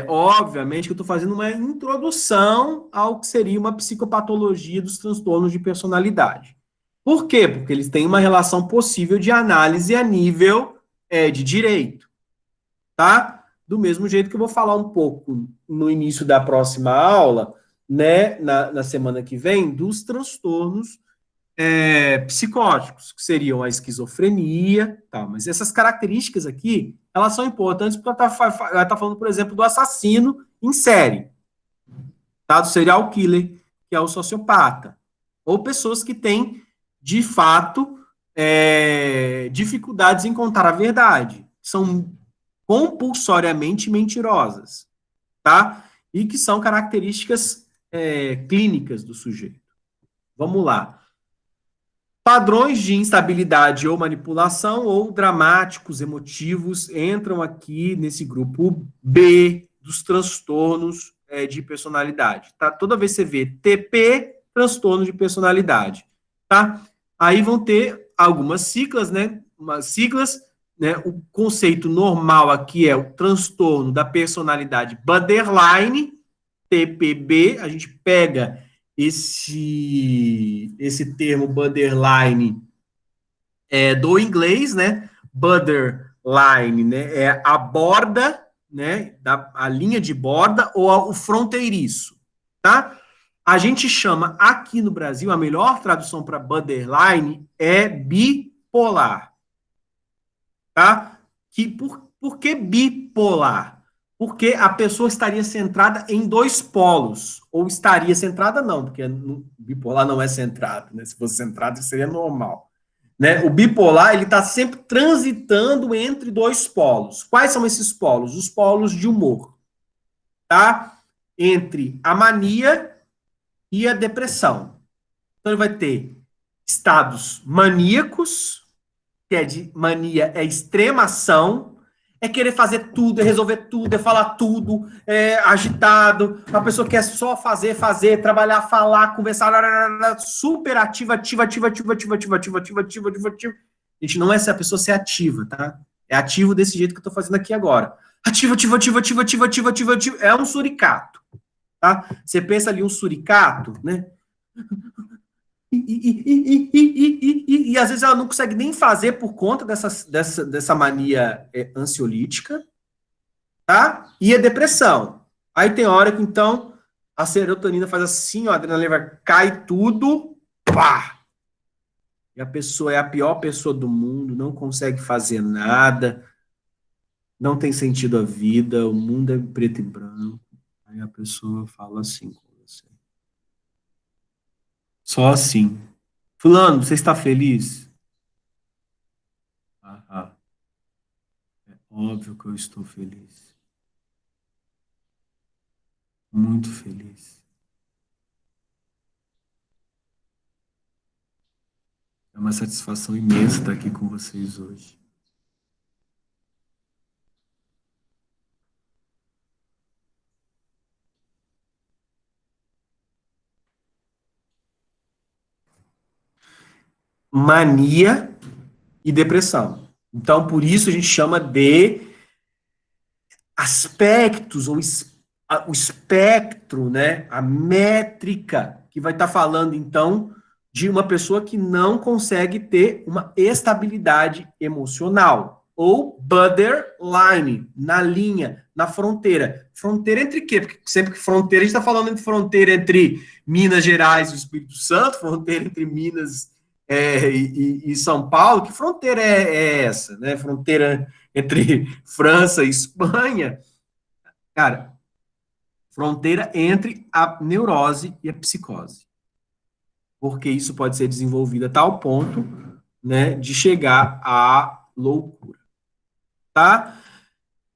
A: obviamente que eu estou fazendo uma introdução ao que seria uma psicopatologia dos transtornos de personalidade. Por quê? Porque eles têm uma relação possível de análise a nível de direito, tá? Do mesmo jeito que eu vou falar um pouco no início da próxima aula, né, na semana que vem, dos transtornos psicóticos, que seriam a esquizofrenia, tá? Mas essas características aqui, elas são importantes porque ela está falando, por exemplo, do assassino em série, tá? Do serial killer, que é o sociopata. Ou pessoas que têm, de fato, dificuldades em contar a verdade. São compulsoriamente mentirosas, tá? E que são características clínicas do sujeito. Vamos lá. Padrões de instabilidade ou manipulação ou dramáticos, emotivos, entram aqui nesse grupo B dos transtornos de personalidade, tá? Toda vez que você vê TP, transtorno de personalidade, tá? Aí vão ter algumas siglas, né? Umas siglas, né? O conceito normal aqui é o transtorno da personalidade borderline, TPB, a gente pega esse termo borderline do inglês, né? Borderline, né? É a borda, né? A linha de borda ou o fronteiriço, tá? A gente chama aqui no Brasil, a melhor tradução para borderline é bipolar, tá? Por que bipolar? Porque a pessoa estaria centrada em dois polos, ou estaria centrada não, porque bipolar não é centrado, né? Se fosse centrado seria normal, né? O bipolar, ele está sempre transitando entre dois polos. Quais são esses polos? Os polos de humor, tá? Entre a mania e a depressão. Então ele vai ter estados maníacos, que é de mania, é extremação, é querer fazer tudo, é resolver tudo, é falar tudo, é agitado, a pessoa quer só fazer, trabalhar, falar, conversar, super ativa, ativa. A gente não é essa pessoa ser ativa, tá? É ativo desse jeito que eu tô fazendo aqui agora. Ativa. É um suricato, tá? Você pensa ali um suricato, né? E às vezes ela não consegue nem fazer por conta dessa mania ansiolítica, tá? E a depressão. Aí tem hora que, então, a serotonina faz assim, ó, a adrenalina cai tudo, pá! E a pessoa é a pior pessoa do mundo, não consegue fazer nada, não tem sentido a vida, o mundo é preto e branco. Aí a pessoa fala assim com você. Só assim. Fulano, você está feliz? Ah. Óbvio que eu estou feliz. Muito feliz. É uma satisfação imensa estar aqui com vocês hoje. Mania e depressão. Então, por isso a gente chama de aspectos, ou o espectro, né? A métrica, que vai estar falando, então, de uma pessoa que não consegue ter uma estabilidade emocional. Ou borderline, na linha, na fronteira. Fronteira entre quê? Porque sempre que fronteira, a gente está falando de fronteira entre Minas Gerais e o Espírito Santo, fronteira entre Minas e São Paulo. Que fronteira é essa? Né? Fronteira entre França e Espanha. Cara, fronteira entre a neurose e a psicose. Porque isso pode ser desenvolvido a tal ponto, né, de chegar à loucura. Tá?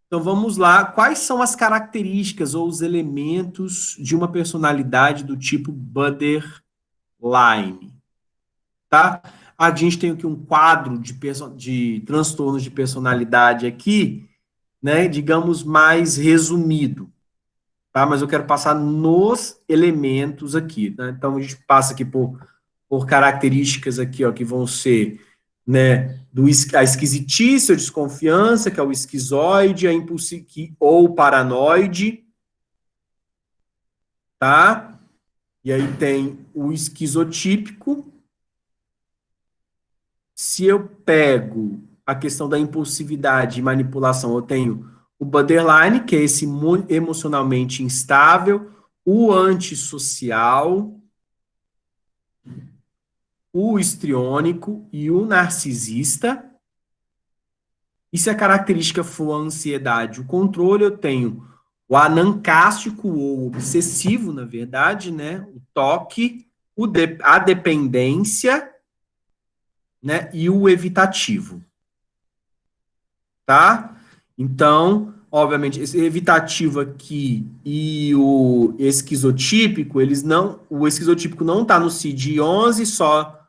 A: Então vamos lá. Quais são as características ou os elementos de uma personalidade do tipo borderline? Tá? A gente tem aqui um quadro de transtornos de personalidade aqui, né, digamos mais resumido. tá? Mas eu quero passar nos elementos aqui, né? Então, a gente passa aqui por características aqui, ó, que vão ser, né, a esquisitice ou desconfiança, que é o esquizoide, a ou paranoide, tá? E aí tem o esquizotípico. Se eu pego a questão da impulsividade e manipulação, eu tenho o borderline, que é esse emocionalmente instável, o antissocial, o histriônico e o narcisista. E se a característica for a ansiedade, o controle, eu tenho o anancástico ou obsessivo, na verdade, né? O toque, a dependência, né? E o evitativo, tá? Então, obviamente, esse evitativo aqui e o esquizotípico, o esquizotípico não está no CID-11, só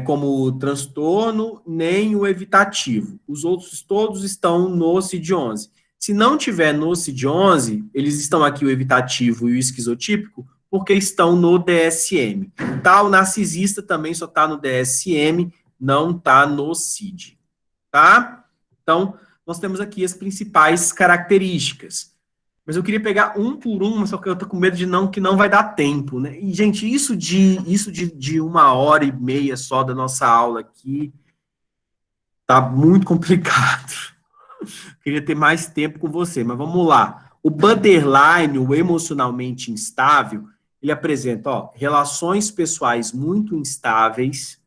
A: como transtorno, nem o evitativo. Os outros todos estão no CID-11. Se não tiver no CID-11, eles estão aqui o evitativo e o esquizotípico, porque estão no DSM. Tá? O narcisista também só está no DSM, não está no CID. Tá? Então, nós temos aqui as principais características. Mas eu queria pegar um por um, só que eu tô com medo que não vai dar tempo, né? E, gente, isso de 1h30 só da nossa aula aqui tá muito complicado. Queria ter mais tempo com você, mas vamos lá. O borderline, o emocionalmente instável, ele apresenta, ó, relações pessoais muito instáveis,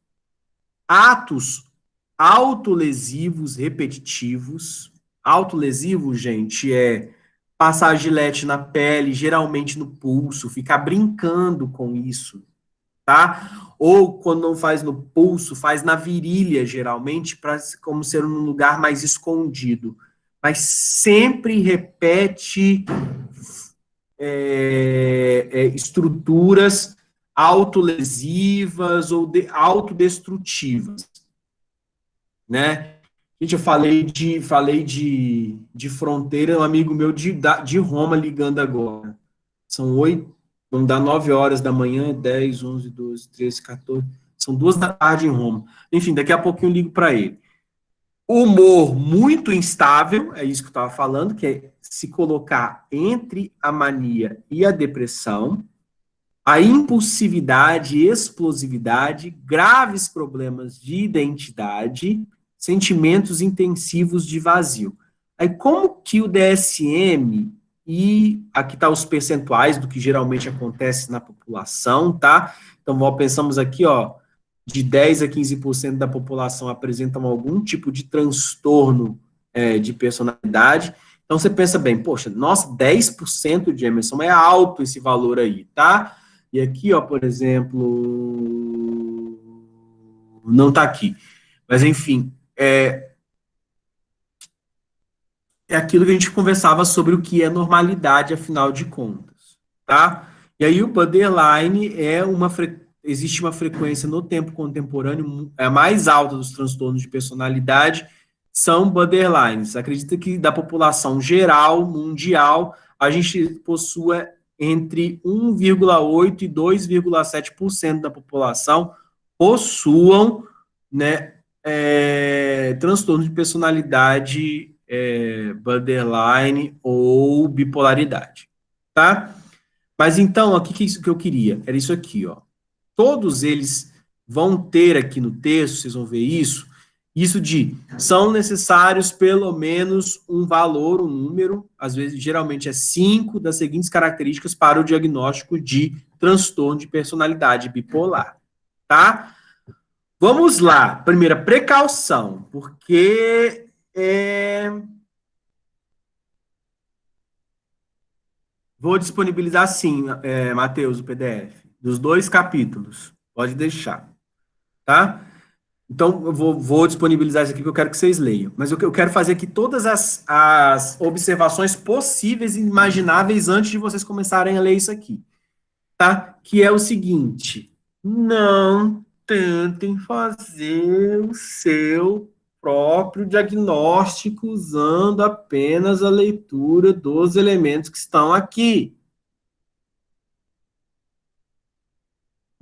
A: atos autolesivos repetitivos. Autolesivo, gente, é passar gilete na pele, geralmente no pulso, ficar brincando com isso, tá? Ou quando não faz no pulso, faz na virilha, geralmente, para como ser um lugar mais escondido. Mas sempre repete estruturas autolesivas ou autodestrutivas, né? Gente, eu falei de fronteira, um amigo meu de Roma ligando agora. São 8, vamos dar 9 horas da manhã, 10, 11, 12, 13, 14. São 2 da tarde em Roma. Enfim, daqui a pouquinho eu ligo para ele. O humor muito instável, é isso que eu estava falando, que é se colocar entre a mania e a depressão. A impulsividade e explosividade, graves problemas de identidade, sentimentos intensivos de vazio. Aí, como que o DSM, e aqui tá os percentuais do que geralmente acontece na população, tá? Então, pensamos aqui, ó, de 10 a 15% da população apresentam algum tipo de transtorno de personalidade. Então, você pensa bem, poxa, nossa, 10% de Emerson, é alto esse valor aí, tá? E aqui, ó, por exemplo, não está aqui. Mas, enfim, é aquilo que a gente conversava sobre o que é normalidade, afinal de contas, tá? E aí o borderline existe uma frequência no tempo contemporâneo, a mais alta dos transtornos de personalidade são borderlines. Acredita que da população geral, mundial, a gente possua entre 1,8% e 2,7% da população possuam, né, transtorno de personalidade borderline ou bipolaridade, tá? Mas então, o que é isso que eu queria? Era isso aqui, ó. Todos eles vão ter aqui no texto, vocês vão ver isso de são necessários pelo menos um valor, um número, às vezes, geralmente é 5 das seguintes características para o diagnóstico de transtorno de personalidade bipolar, tá? Vamos lá. Primeira, precaução, porque vou disponibilizar sim, Matheus, o PDF, dos 2 capítulos. Pode deixar, tá? Então, eu vou disponibilizar isso aqui que eu quero que vocês leiam. Mas eu quero fazer aqui todas as observações possíveis e imagináveis antes de vocês começarem a ler isso aqui, tá? Que é o seguinte: não tentem fazer o seu próprio diagnóstico usando apenas a leitura dos elementos que estão aqui.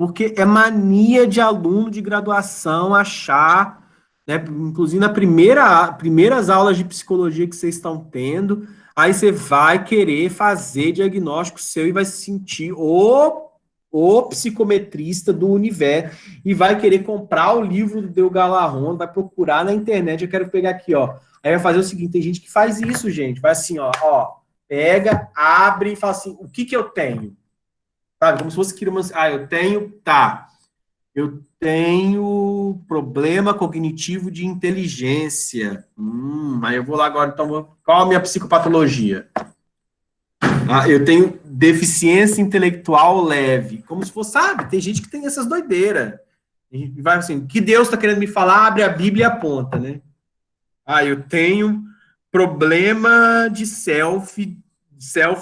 A: Porque é mania de aluno de graduação achar, né, inclusive na primeiras aulas de psicologia que vocês estão tendo, aí você vai querer fazer diagnóstico seu e vai se sentir o psicometrista do universo e vai querer comprar o livro do Del Galarrón, vai procurar na internet, eu quero pegar aqui, ó. Aí vai fazer o seguinte, tem gente que faz isso, gente, vai assim, ó, pega, abre e fala assim, o que que eu tenho? Sabe? Como se fosse que eu tenho, tá. Eu tenho problema cognitivo de inteligência. Aí eu vou lá agora, então, qual a minha psicopatologia? Eu tenho deficiência intelectual leve. Como se fosse, sabe? Tem gente que tem essas doideiras. A gente vai assim, que Deus está querendo me falar, abre a Bíblia e aponta, né? Eu tenho problema de self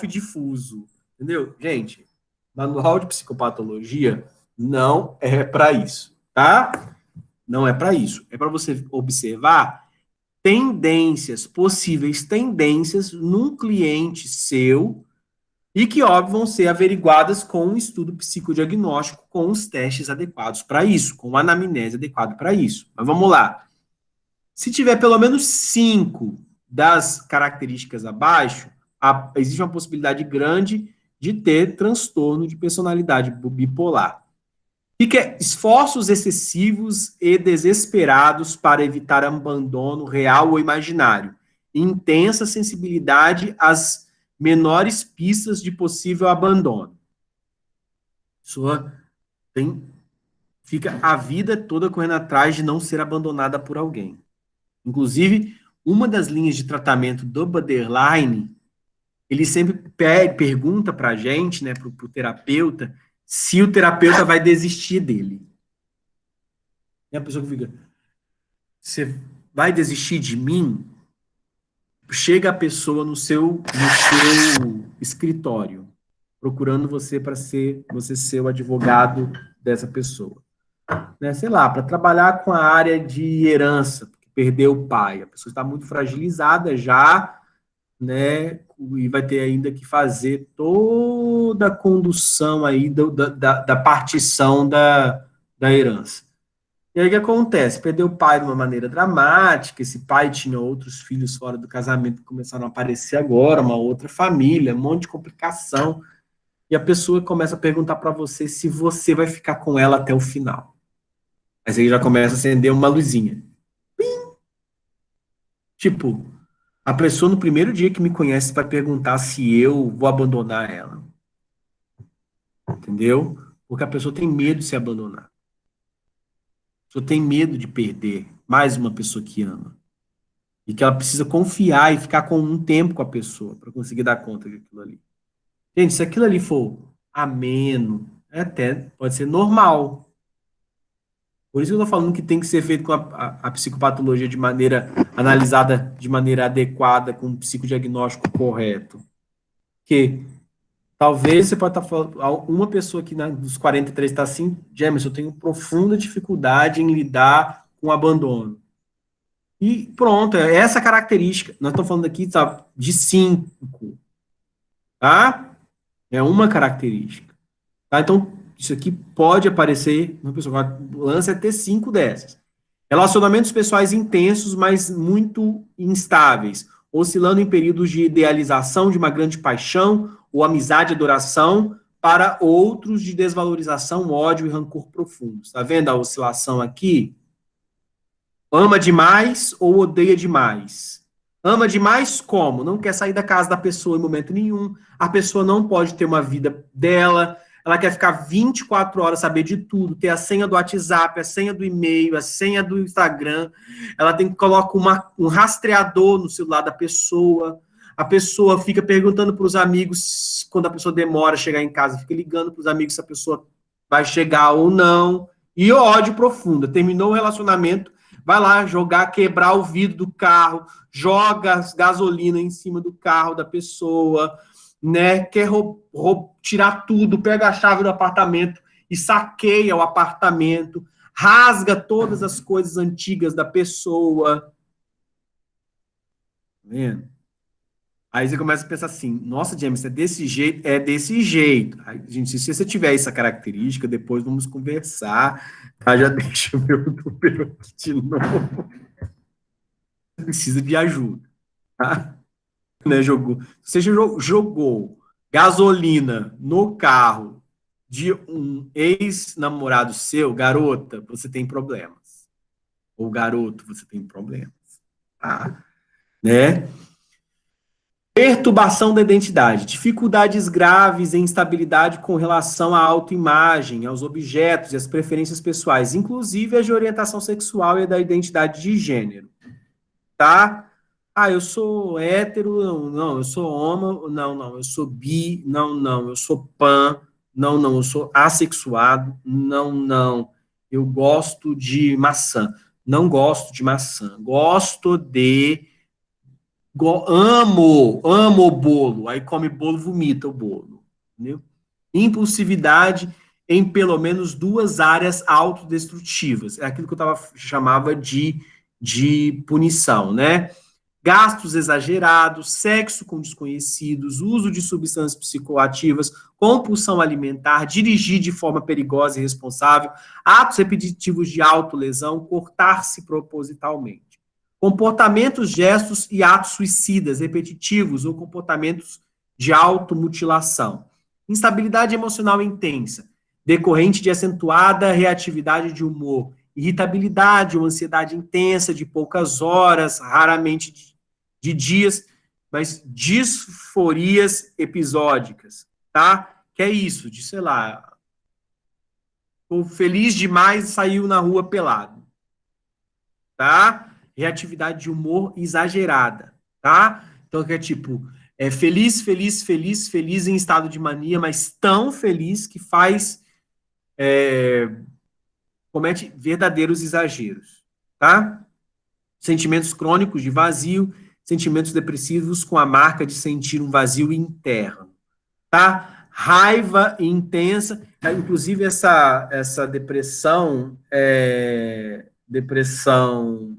A: difuso. Entendeu? Gente, manual de psicopatologia não é para isso, tá? Não é para isso. É para você observar tendências, possíveis tendências num cliente seu e que, óbvio, vão ser averiguadas com um estudo psicodiagnóstico, com os testes adequados para isso, com a anamnese adequada para isso. Mas vamos lá. Se tiver pelo menos 5 das características abaixo, existe uma possibilidade grande de ter transtorno de personalidade bipolar. O que é esforços excessivos e desesperados para evitar abandono real ou imaginário. Intensa sensibilidade às menores pistas de possível abandono. A pessoa fica a vida toda correndo atrás de não ser abandonada por alguém. Inclusive, uma das linhas de tratamento do borderline, ele sempre pergunta para a gente, né, para o terapeuta, se o terapeuta vai desistir dele. E a pessoa que fica, você vai desistir de mim? Chega a pessoa no seu escritório, procurando você para você ser o advogado dessa pessoa. Né? Sei lá, para trabalhar com a área de herança, porque perdeu o pai. A pessoa está muito fragilizada já, né? E vai ter ainda que fazer toda a condução aí da partição da herança. E aí o que acontece? Perdeu o pai de uma maneira dramática, esse pai tinha outros filhos fora do casamento que começaram a aparecer agora, uma outra família, um monte de complicação, e a pessoa começa a perguntar para você se você vai ficar com ela até o final. Aí você já começa a acender uma luzinha. Pim! Tipo, a pessoa no primeiro dia que me conhece vai perguntar se eu vou abandonar ela. Entendeu? Porque a pessoa tem medo de se abandonar. A pessoa tem medo de perder mais uma pessoa que ama. E que ela precisa confiar e ficar com um tempo com a pessoa para conseguir dar conta daquilo ali. Gente, se aquilo ali for ameno, até pode ser normal. Por isso que eu estou falando que tem que ser feito com a psicopatologia de maneira analisada de maneira adequada, com um psicodiagnóstico correto. Porque talvez você pode estar falando, uma pessoa aqui dos 43 está assim, Jamerson, eu tenho profunda dificuldade em lidar com o abandono. E pronto, é essa característica. Nós estamos falando aqui, sabe, de 5, tá? É uma característica. Tá? Então, isso aqui pode aparecer uma pessoa. O lance é ter 5 dessas. Relacionamentos pessoais intensos, mas muito instáveis, oscilando em períodos de idealização de uma grande paixão ou amizade e adoração, para outros de desvalorização, ódio e rancor profundos. Tá vendo a oscilação aqui? Ama demais ou odeia demais? Ama demais como? Não quer sair da casa da pessoa em momento nenhum. A pessoa não pode ter uma vida dela. Ela quer ficar 24 horas, saber de tudo, ter a senha do WhatsApp, a senha do e-mail, a senha do Instagram. Ela tem que colocar um rastreador no celular da pessoa. A pessoa fica perguntando para os amigos quando a pessoa demora a chegar em casa, fica ligando para os amigos se a pessoa vai chegar ou não. E ódio profundo. Terminou o relacionamento, vai lá quebrar o vidro do carro, joga gasolina em cima do carro da pessoa, né? Quer tirar tudo, pega a chave do apartamento e saqueia o apartamento, rasga todas as coisas antigas da pessoa. Tá vendo? Aí você começa a pensar assim, nossa, James, é desse jeito? É desse jeito. Aí, gente, se você tiver essa característica, depois vamos conversar, tá? Já deixa o meu número aqui de novo. Você precisa de ajuda, tá? Né, você jogou gasolina no carro de um ex-namorado seu, garota, você tem problemas. Ou garoto, você tem problemas, tá? Né? Perturbação da identidade, dificuldades graves em instabilidade com relação à autoimagem, aos objetos e às preferências pessoais, inclusive a de orientação sexual e a da identidade de gênero, tá? Ah, eu sou hétero, não, não, eu sou homo, não, não, eu sou bi, não, não, eu sou pan, não, não, eu sou assexuado, não, não, eu gosto de maçã, não gosto de maçã, gosto de amo o bolo. Aí come bolo, vomita o bolo. Entendeu? Impulsividade em pelo menos duas áreas autodestrutivas. É aquilo que eu chamava de punição, né? Gastos exagerados, sexo com desconhecidos, uso de substâncias psicoativas, compulsão alimentar, dirigir de forma perigosa e irresponsável, atos repetitivos de autolesão, cortar-se propositalmente. Comportamentos, gestos e atos suicidas repetitivos ou comportamentos de automutilação. Instabilidade emocional intensa, decorrente de acentuada reatividade de humor, irritabilidade ou ansiedade intensa de poucas horas, raramente de dias, mas disforias episódicas, tá? Que é isso, de, sei lá, ficou feliz demais e saiu na rua pelado, tá? Reatividade de humor exagerada, tá? Então, que é tipo, é feliz, feliz, feliz, feliz em estado de mania, mas tão feliz que comete verdadeiros exageros, tá? Sentimentos crônicos de vazio, sentimentos depressivos com a marca de sentir um vazio interno, tá? Raiva intensa, tá? Inclusive essa depressão, depressão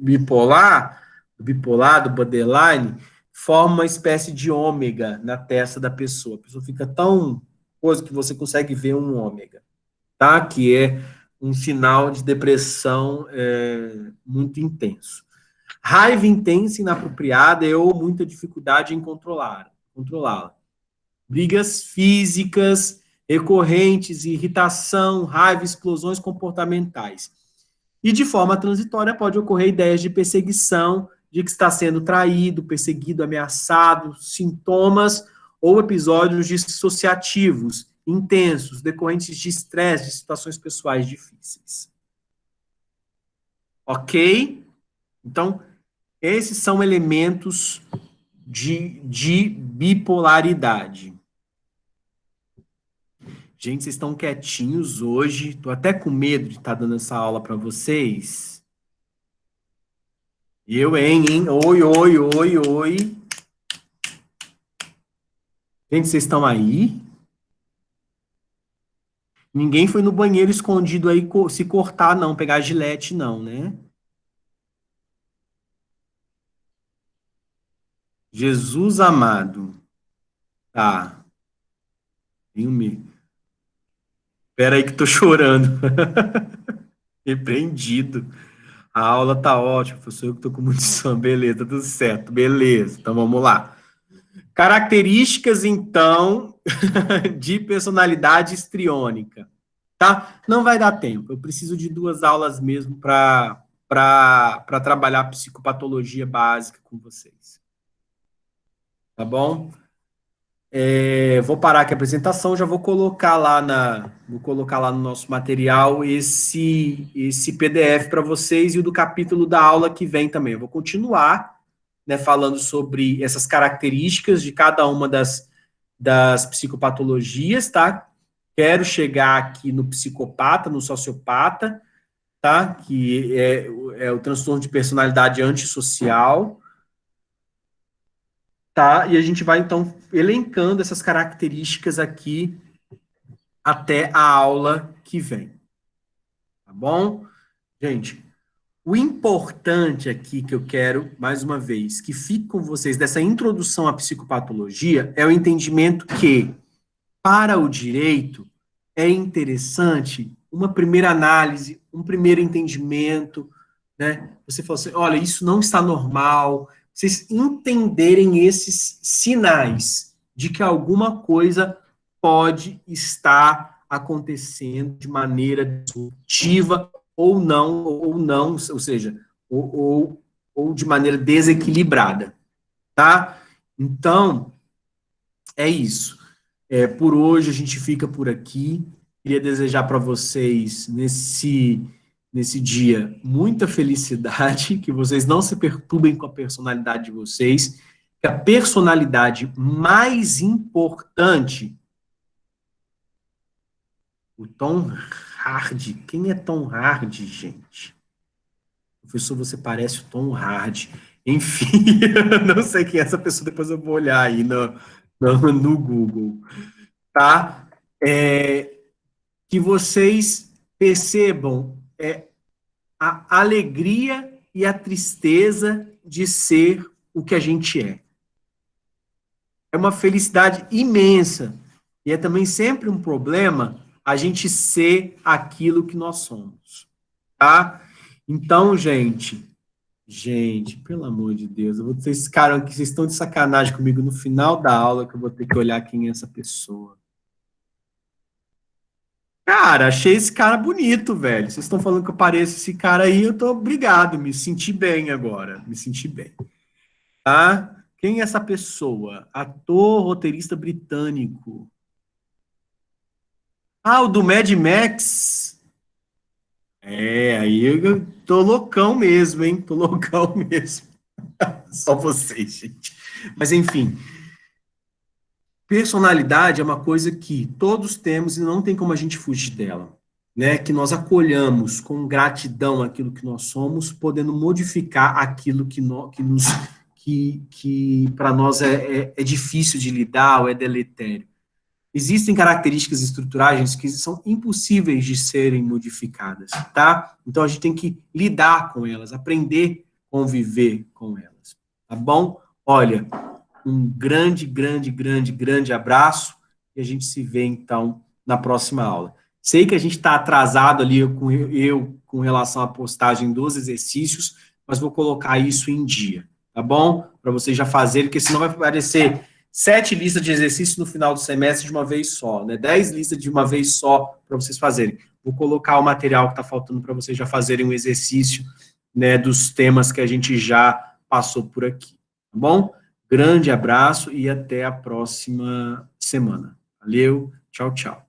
A: bipolar, do borderline, forma uma espécie de ômega na testa da pessoa. A pessoa fica tão coisa que você consegue ver um ômega, tá? Que é um sinal de depressão muito intenso. Raiva intensa, inapropriada ou muita dificuldade em controlá-la. Brigas físicas recorrentes, irritação, raiva, explosões comportamentais. E de forma transitória pode ocorrer ideias de perseguição, de que está sendo traído, perseguido, ameaçado, sintomas ou episódios dissociativos intensos, decorrentes de estresse, de situações pessoais difíceis. Ok? Então, esses são elementos de bipolaridade. Gente, vocês estão quietinhos hoje. Estou até com medo de estar dando essa aula para vocês. Eu, hein? Oi, oi, oi, oi. Gente, vocês estão aí? Ninguém foi no banheiro escondido aí se cortar, não, pegar gilete, não, né? Jesus amado. Tá. Filme. Espera aí que tô chorando. Repreendido. A aula tá ótima, professor. Eu que tô com muito sono. Beleza, tudo certo. Beleza. Então vamos lá. Características, então, de personalidade histriônica. Tá? Não vai dar tempo. Eu preciso de duas aulas mesmo para trabalhar psicopatologia básica com vocês. Tá bom? Vou parar aqui a apresentação, já vou colocar lá no nosso material esse PDF para vocês e o do capítulo da aula que vem também. Eu vou continuar, né, falando sobre essas características de cada uma das psicopatologias, tá? Quero chegar aqui no psicopata, no sociopata, tá? Que é o transtorno de personalidade antissocial, tá? E a gente vai, então, elencando essas características aqui até a aula que vem, tá bom? Gente, O importante aqui que eu quero, mais uma vez, que fique com vocês dessa introdução à psicopatologia é o entendimento que, para o direito, é interessante uma primeira análise, um primeiro entendimento, né? Você fala assim, olha, isso não está normal, vocês entenderem esses sinais de que alguma coisa pode estar acontecendo de maneira disruptiva ou não, ou seja, ou de maneira desequilibrada, tá? Então, é isso. Por hoje a gente fica por aqui. Queria desejar para vocês, nesse dia, muita felicidade, que vocês não se perturbem com a personalidade de vocês, que a personalidade mais importante, o Tom Hardy. Quem é Tom Hardy, gente? Professor, você parece o Tom Hardy. Enfim, não sei quem é essa pessoa, depois eu vou olhar aí no Google, tá? Que vocês percebam a alegria e a tristeza de ser o que a gente é. É uma felicidade imensa. E é também sempre um problema a gente ser aquilo que nós somos. Tá? Então, gente, pelo amor de Deus, eu vou ter esse cara aqui, vocês estão de sacanagem comigo no final da aula que eu vou ter que olhar quem é essa pessoa. Cara, achei esse cara bonito, velho. Vocês estão falando que eu pareço esse cara aí, eu tô obrigado, me senti bem agora, me senti bem. Tá? Quem é essa pessoa? Ator, roteirista britânico. Ah, o do Mad Max. Aí eu tô loucão mesmo, hein? Tô loucão mesmo. Só vocês, gente. Mas enfim, personalidade é uma coisa que todos temos e não tem como a gente fugir dela, né? Que nós acolhamos com gratidão aquilo que nós somos, podendo modificar aquilo que para nós é difícil de lidar ou é deletério. Existem características estruturais que são impossíveis de serem modificadas, tá? Então a gente tem que lidar com elas, aprender a conviver com elas, tá bom? Olha, um grande abraço e a gente se vê, então, na próxima aula. Sei que a gente está atrasado ali com relação à postagem dos exercícios, mas vou colocar isso em dia, tá bom? Para vocês já fazerem, porque senão vai aparecer 7 listas de exercícios no final do semestre de uma vez só, né? 10 listas de uma vez só para vocês fazerem. Vou colocar o material que está faltando para vocês já fazerem um exercício, né, dos temas que a gente já passou por aqui, tá bom? Grande abraço e até a próxima semana. Valeu, tchau, tchau.